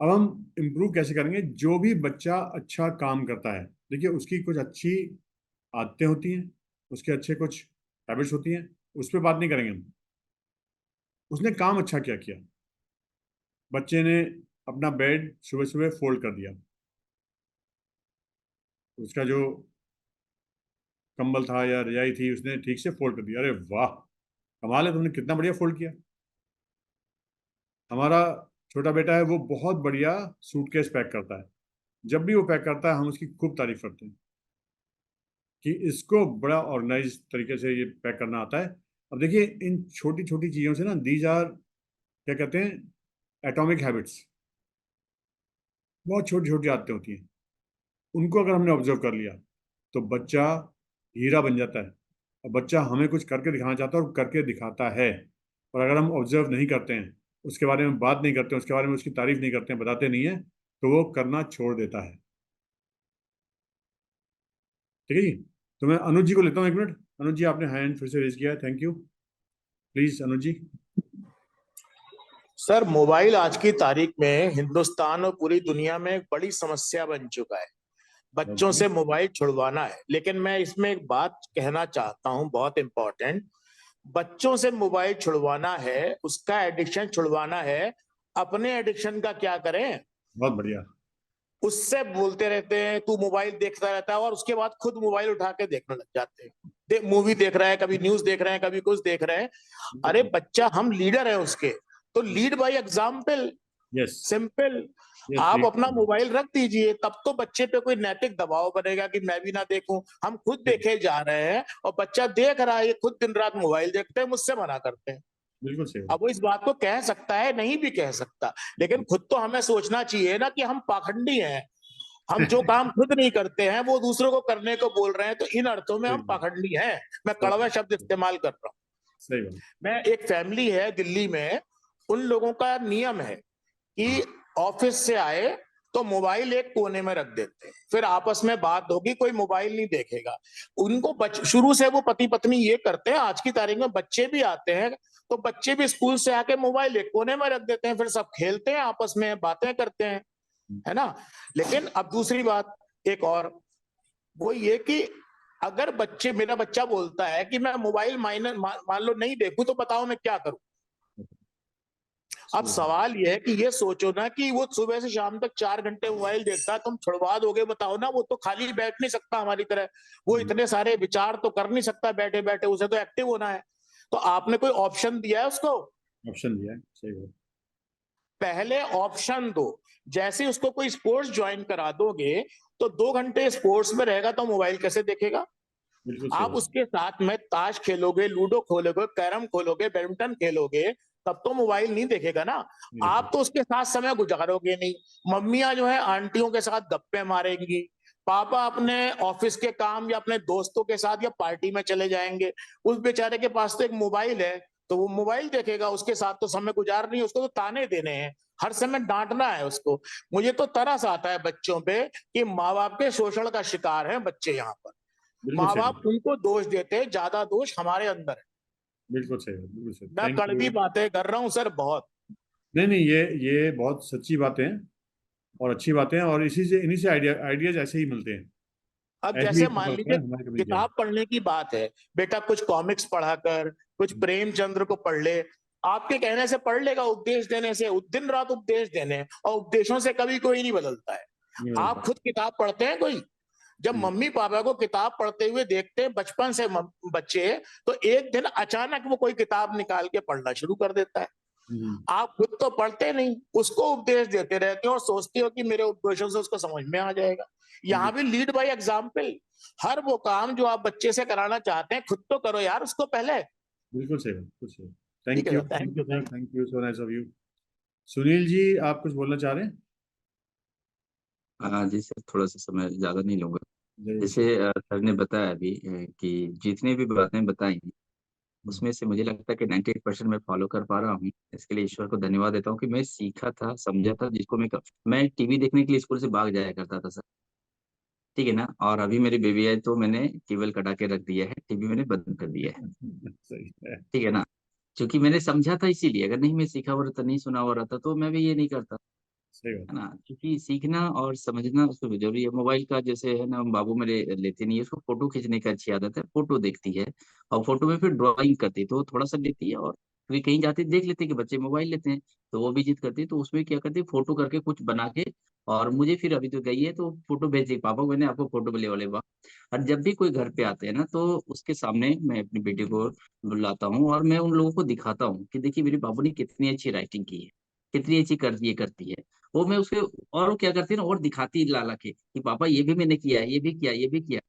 अब हम इम्प्रूव कैसे करेंगे, जो भी बच्चा अच्छा काम करता है, देखिए उसकी कुछ अच्छी आदतें होती हैं, उसके अच्छे कुछ हैबिट्स होती हैं, उस पर बात नहीं करेंगे हम, उसने काम अच्छा क्या किया। बच्चे ने अपना बेड सुबह सुबह फोल्ड कर दिया, उसका जो कंबल था या रजाई थी उसने ठीक से फोल्ड कर दिया, अरे वाह कमाल है, तुमने कितना बढ़िया फोल्ड किया। हमारा छोटा बेटा है, वो बहुत बढ़िया सूटकेस पैक करता है, जब भी वो पैक करता है हम उसकी खूब तारीफ करते हैं कि इसको बड़ा ऑर्गेनाइज तरीके से ये पैक करना आता है। अब देखिए इन छोटी छोटी चीज़ों से ना, दीज आर क्या कहते हैं, एटॉमिक हैबिट्स, बहुत छोटी छोटी आदतें होती हैं, उनको अगर हमने ऑब्जर्व कर लिया तो बच्चा हीरा बन जाता है, और बच्चा हमें कुछ करके दिखाना चाहता है और करके दिखाता है। और अगर हम ऑब्जर्व नहीं करते हैं, उसके बारे में बात नहीं करते हैं, उसके बारे में उसकी तारीफ नहीं करते हैं, बताते नहीं हैं, तो वो करना छोड़ देता है, ठीक है जी। तो मैं अनुज जी को लेता हूँ, 1 मिनट। अनुज जी आपने हैंड फिर से रेज किया है, thank you, please Anuj ji. Sir, mobile आज की तारीख में हिंदुस्तान और पूरी दुनिया में एक बड़ी समस्या बन चुका है, बच्चों से मोबाइल छुड़वाना है। लेकिन मैं इसमें एक बात कहना चाहता हूं, बहुत इंपॉर्टेंट, बच्चों से मोबाइल छुड़वाना है, उसका एडिक्शन छुड़वाना है, अपने एडिक्शन का क्या करें। बहुत बढ़िया, उससे बोलते रहते हैं तू मोबाइल देखता रहता है, और उसके बाद खुद मोबाइल उठा के देखने लग जाते हैं। मूवी देख रहा है, कभी न्यूज देख रहे हैं, कभी कुछ देख रहे हैं। अरे बच्चा, हम लीडर है उसके, तो lead by example. Yes, simple. आप अपना मोबाइल रख दीजिए, तब तो बच्चे पे कोई नैतिक दबाव बनेगा कि मैं भी ना देखूं। हम खुद देखे जा रहे हैं और बच्चा देख रहा है, ये खुद दिन रात मोबाइल देखते हैं, मुझसे मना करते हैं। बिल्कुल सही। अब वो इस बात को कह सकता है, नहीं भी कह सकता, लेकिन खुद तो हमें सोचना चाहिए ना कि हम पाखंडी हैं। हम जो काम खुद नहीं करते हैं वो दूसरों को करने को बोल रहे हैं, तो इन अर्थों में हम पाखंडी हैं। मैं कड़वा शब्द इस्तेमाल कर रहा हूँ। सही बात। मैं, एक फैमिली है दिल्ली में, उन लोगों का नियम है कि ऑफिस से आए तो मोबाइल एक कोने में रख देते हैं, फिर आपस में बात होगी, कोई मोबाइल नहीं देखेगा। उनको शुरू से वो पति पत्नी ये करते हैं। आज की तारीख में बच्चे भी आते हैं तो बच्चे भी स्कूल से आके मोबाइल एक कोने में रख देते हैं, फिर सब खेलते हैं, आपस में बातें करते हैं, है ना। लेकिन अब दूसरी बात एक और, वो ये कि अगर मेरा बच्चा बोलता है कि मैं मोबाइल मान लो नहीं देखूं, तो बताओ मैं क्या करूं। अब सवाल ये है कि ये सोचो ना कि वो सुबह से शाम तक 4 घंटे मोबाइल देखता है, तुम छुड़वा दोगे, बताओ ना। वो तो खाली बैठ नहीं सकता हमारी तरह, वो इतने सारे विचार तो कर नहीं सकता बैठे बैठे, उसे तो एक्टिव होना है। तो आपने कोई ऑप्शन दिया है उसको? ऑप्शन दिया है, सही बात। पहले ऑप्शन दो। जैसे उसको कोई स्पोर्ट्स ज्वाइन करा दोगे तो 2 घंटे स्पोर्ट्स में रहेगा, तो मोबाइल कैसे देखेगा? आप उसके साथ में ताश खेलोगे, लूडो खोलोगे, कैरम खोलोगे, बैडमिंटन खेलोगे, तब तो मोबाइल नहीं देखेगा ना। आप तो उसके साथ समय गुजारोगे नहीं। मम्मियां जो है आंटियों के साथ गप्पे मारेंगी, पापा अपने ऑफिस के काम या अपने दोस्तों के साथ या पार्टी में चले जाएंगे। उस बेचारे के पास तो एक मोबाइल है, तो वो मोबाइल देखेगा, उसके साथ तो समय गुजारनी है, उसको तो ताने देने हैं, हर समय डांटना है उसको। मुझे तो तरस आता है बच्चों पे कि माँ बाप के शोषण का शिकार हैं बच्चे यहाँ पर। माँ बाप उनको दोष देते हैं, ज्यादा दोष हमारे अंदर है। बिल्कुल सही, बिल्कुल सही। मैं कड़वी बातें कर रहा हूँ सर बहुत। नहीं, ये बहुत सच्ची बातें हैं और अच्छी बातें हैं, और इन्हीं से आइडियाज ऐसे ही मिलते हैं। अब जैसे मान लीजिए किताब पढ़ने की बात है, बेटा कुछ कॉमिक्स पढ़ा कर, कुछ प्रेमचंद्र को पढ़ ले। आपके कहने से पढ़ लेगा, उपदेश देने से, दिन रात उपदेश देने, और उपदेशों से कभी कोई नहीं बदलता है। आप खुद किताब पढ़ते हैं कोई? जब मम्मी पापा को किताब पढ़ते हुए देखते हैं बचपन से बच्चे, तो एक दिन अचानक वो कोई किताब निकाल के पढ़ना शुरू कर देता है। आप खुद तो पढ़ते नहीं, उसको उपदेश देते रहते हो और सोचते हो कि मेरे उपदेशों से उसको समझ में आ जाएगा। यहाँ भी लीड बाय एग्जाम्पल। हर वो काम जो आप बच्चे से कराना चाहते हैं, खुद तो करो यार उसको पहले। बिल्कुल सही, बिल्कुल सही। Thank you, thank you, so nice of you. Sunil ji, आप कुछ बोलना चाह रहे हैं? हाँ जी सर, थोड़ा सा समय ज्यादा नहीं लूंगा। जैसे सर ने बताया अभी कि जितनी भी बातें बताई उसमें से मुझे लगता है कि 98% मैं फॉलो कर पा रहा हूँ। इसके लिए ईश्वर को धन्यवाद देता हूँ कि मैं सीखा था, समझा था, जिसको मैं टीवी देखने के लिए स्कूल से भाग जाया करता था सर, ठीक है ना। और अभी मेरी बेबी है तो मैंने केबल कटा के रख दिया है, टीवी मैंने बंद कर दिया है, ठीक है ना। क्योंकि मैंने समझा था, इसीलिए। अगर नहीं मैं सीखा हो रहा था, नहीं सुना हो रहा था, तो मैं भी ये नहीं करता, है ना। क्योंकि सीखना और समझना उसको जरूरी है। मोबाइल का जैसे है ना, बाबू मेरे लेते नहीं है, उसको फोटो खींचने की अच्छी आदत है, फोटो देखती है और फोटो में फिर ड्राइंग करती है, तो वो थोड़ा सा लेती है, और फिर कहीं जाती है देख लेते हैं कि बच्चे मोबाइल लेते हैं, तो वो भी जिद करती है, तो उसमें क्या करती है, फोटो करके कुछ बना के, और मुझे फिर अभी तो गई है तो फोटो भेज दी, पापा मैंने आपको फोटो ले वाले बा। और जब भी कोई घर पे आते हैं ना, तो उसके सामने मैं अपनी बेटी को बुलाता हूँ और मैं उन लोगों को दिखाता हूँ कि देखिए मेरे बाबू ने कितनी अच्छी राइटिंग की है, कितनी अच्छी करती है। वो मैं उसके, और वो क्या करती है ना, और दिखाती है लाला के कि पापा ये भी मैंने किया है, ये भी किया, ये भी किया।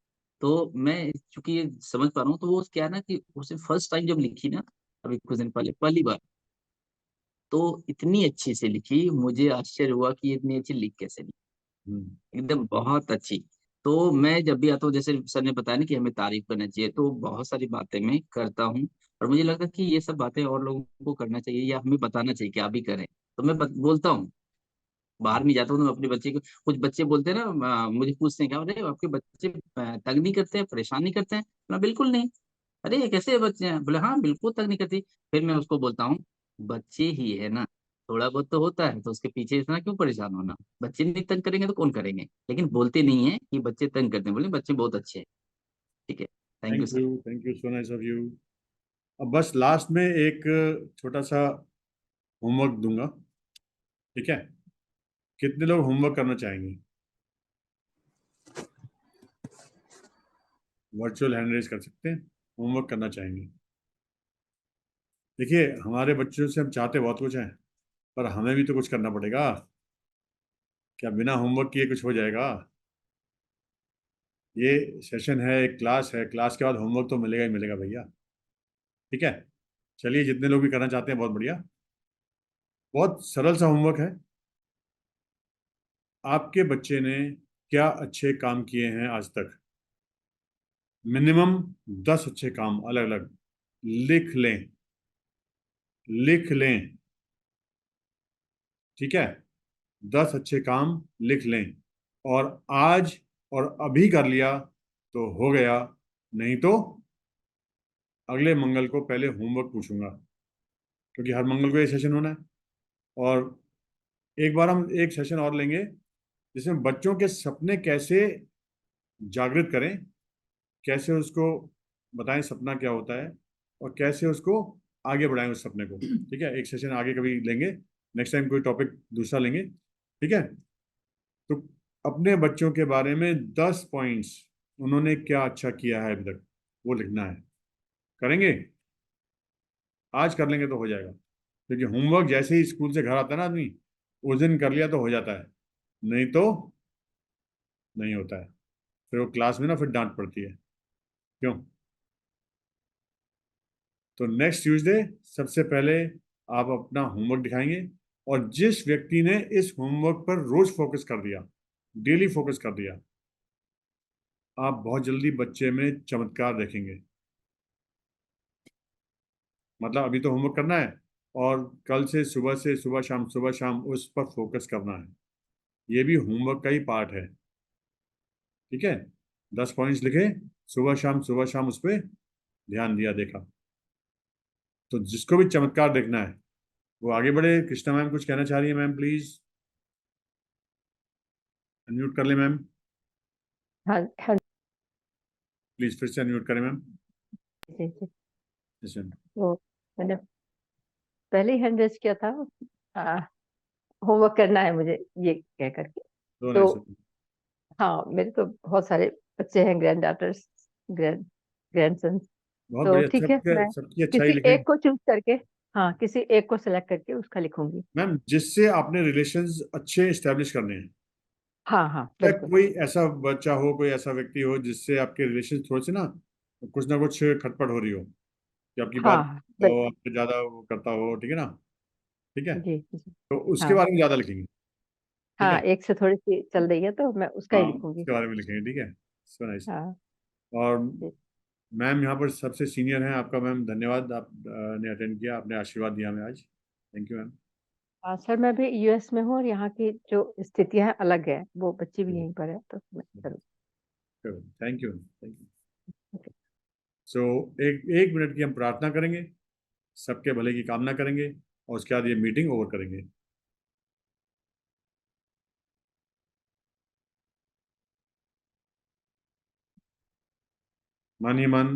तो मैं चूंकि ये समझ पा रहा हूँ, तो वो क्या है ना कि उसे फर्स्ट टाइम जब लिखी ना, अभी कुछ दिन पहले पहली बार, तो इतनी अच्छी से लिखी, मुझे आश्चर्य हुआ कि ये इतनी अच्छी लिख कैसे लिखी, एकदम बहुत अच्छी। तो मैं जब भी आता हूँ, जैसे सर ने बताया ना कि हमें तारीफ करना चाहिए, तो बहुत सारी बातें मैं करता हूँ, और मुझे लगता है कि ये सब बातें और लोगों को करना चाहिए, या हमें बताना चाहिए कि आप भी करें। तो मैं बोलता हूँ, बाहर में जाता हूँ तो अपने बच्चे को, कुछ बच्चे बोलते हैं ना, मुझे पूछते हैं क्या, अरे आपके बच्चे तंग नहीं करते हैं, परेशान नहीं करते हैं? बोला बिल्कुल नहीं। अरे ये कैसे बच्चे हैं? बोले हाँ बिल्कुल तंग नहीं करती। फिर मैं उसको बोलता हूँ, बच्चे ही है ना, थोड़ा बहुत तो होता है, तो उसके पीछे इतना क्यों परेशान होना? बच्चे नहीं तंग करेंगे तो कौन करेंगे? लेकिन बोलते नहीं है कि बच्चे तंग करते हैं, बोले बच्चे बहुत अच्छे हैं। ठीक है, thank you sir. Thank you, so nice of you. अब बस लास्ट में एक छोटा सा होमवर्क दूंगा, ठीक है? कितने लोग होमवर्क करना चाहेंगे? वर्चुअल हैंड रेज कर सकते हैं, होमवर्क करना चाहेंगे। देखिए, हमारे बच्चों से हम चाहते बहुत कुछ है, पर हमें भी तो कुछ करना पड़ेगा। क्या बिना होमवर्क किए कुछ हो जाएगा? ये सेशन है, एक क्लास है, क्लास के बाद होमवर्क तो मिलेगा ही मिलेगा भैया। ठीक है, चलिए, जितने लोग भी करना चाहते हैं बहुत बढ़िया। बहुत सरल सा होमवर्क है। आपके बच्चे ने क्या अच्छे काम किए हैं आज तक? मिनिमम 10 अच्छे काम अलग अलग लिख लें, लिख लें। ठीक है, 10 अच्छे काम लिख लें, और आज और अभी कर लिया तो हो गया, नहीं तो अगले मंगल को पहले होमवर्क पूछूंगा, क्योंकि हर मंगल को ये सेशन होना है। और एक बार हम एक सेशन और लेंगे जिसमें बच्चों के सपने कैसे जागृत करें, कैसे उसको बताएं सपना क्या होता है, और कैसे उसको आगे बढ़ाएं उस सपने को। ठीक है, एक सेशन आगे कभी लेंगे, नेक्स्ट टाइम कोई टॉपिक दूसरा लेंगे। ठीक है, तो अपने बच्चों के बारे में 10 पॉइंट्स, उन्होंने क्या अच्छा किया है अभी तक, वो लिखना है। करेंगे? आज कर लेंगे तो हो जाएगा, क्योंकि होमवर्क जैसे ही स्कूल से घर आता है ना आदमी, उस दिन कर लिया तो हो जाता है, नहीं तो नहीं होता है। फिर वो क्लास में ना फिर डांट पड़ती है। क्यों? तो नेक्स्ट ट्यूसडे सबसे पहले आप अपना होमवर्क दिखाएंगे, और जिस व्यक्ति ने इस होमवर्क पर रोज फोकस कर दिया, डेली फोकस कर दिया, आप बहुत जल्दी बच्चे में चमत्कार देखेंगे। मतलब अभी तो होमवर्क करना है, और कल से सुबह शाम उस पर फोकस करना है। ये भी होमवर्क का ही पार्ट है। ठीक है, 10 पॉइंट्स लिखे, सुबह शाम उस पर ध्यान दिया, देखा। तो जिसको भी चमत्कार देखना है वो आगे बढ़े। कृष्णा मैम कुछ कहना चाह रही है? मैम प्लीज अनम्यूट कर ले मैम, हाँ हाँ प्लीज फिर से अनम्यूट करें मैम। जी जी। Yes, ma'am. वो मैंने पहले ही हैंड रेज किया था, होमवर्क करना है मुझे ये कह करके। So तो nice. हाँ, मेरे तो बहुत सारे बच्चे हैं, ग्रैंड डॉटर्स, ग्रैंडसन। बहुत तो बढ़िया, ठीक है, मैं सबकी अच्छाई किसी लिखें एक को चूज करके, हाँ, किसी एक को सिलेक्ट करके उसका लिखूंगी। मैम, जिससे आपने रिलेशंस अच्छे एस्टेब्लिश करने हैं। हाँ हाँ क्या बिल्कुल। कोई ऐसा बच्चा हो, कोई ऐसा व्यक्ति हो जिससे आपके रिलेशन थोड़े से ना कुछ खटपट हो रही हो, कि आपकी बात हाँ हो, बिल्कुल। आपसे ज्यादा वो करता हो, ठीक है ना? ठीक है, जी जी। तो उसके हाँ बारे में ज्यादा लिखेंगे। ठीक हाँ, है, एक से थोड़ी सी चल रही है तो मैं उसका ही हाँ लिखूंगी। उसके बारे में लिखेंगे। ठीक है, सो नाइस। हाँ और जी। मैम यहाँ पर सबसे सीनियर हैं, आपका मैम धन्यवाद, आप ने अटेंड किया, आपने आशीर्वाद दिया हमें आज। Thank you ma'am. हाँ सर, मैं भी यूएस में हूँ और यहाँ की जो स्थितियाँ हैं अलग है, वो बच्ची भी यहीं पर है तो मैं जरूर। Thank you, thank you. So एक एक मिनट की हम प्रार्थना करेंगे, सबके भले की कामना करेंगे, और उसके बाद ये मीटिंग ओवर करेंगे। मन ही मन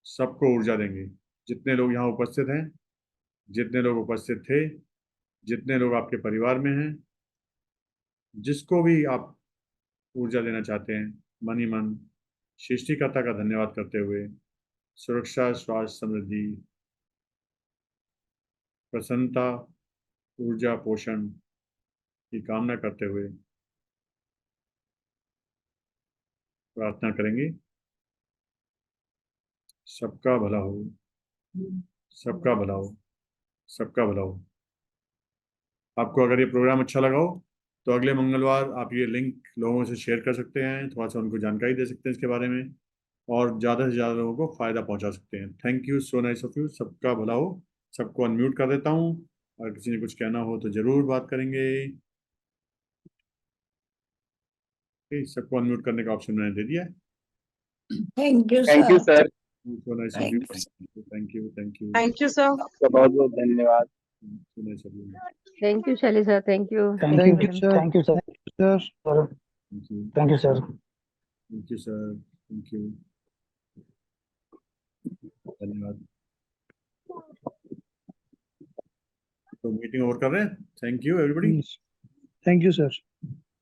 सबको ऊर्जा देंगे, जितने लोग यहाँ उपस्थित हैं, जितने लोग उपस्थित थे, जितने लोग आपके परिवार में हैं, जिसको भी आप ऊर्जा देना चाहते हैं, मन ही मन सृष्टिकर्ता का धन्यवाद करते हुए, सुरक्षा, स्वास्थ्य, समृद्धि, प्रसन्नता, ऊर्जा, पोषण की कामना करते हुए प्रार्थना करेंगे। सबका भला हो, सबका भला हो, सबका भला हो। आपको अगर ये प्रोग्राम अच्छा लगा हो तो अगले मंगलवार आप ये लिंक लोगों से शेयर कर सकते हैं, थोड़ा सा उनको जानकारी दे सकते हैं इसके बारे में, और ज़्यादा से ज़्यादा लोगों को फायदा पहुंचा सकते हैं। Thank you, so nice of you. सबका भला हो। सबको अनम्यूट कर देता हूँ, और किसी ने कुछ कहना हो तो जरूर बात करेंगे। सबको अनम्यूट करने का ऑप्शन मैंने दे दिया है। Thank you thank you sir. Sir. So nice of you, thank you, thank you. Thank you sir. आपका बहुत बहुत धन्यवाद। So nice of you, thank you Shaili sir, thank you Thank you, madam. sir. Thank you, sir. Thank you, Thank you, sir. Thank you sir, thank you, धन्यवाद। तो meeting over कर रहे हैं। Thank you everybody. Thank you, sir.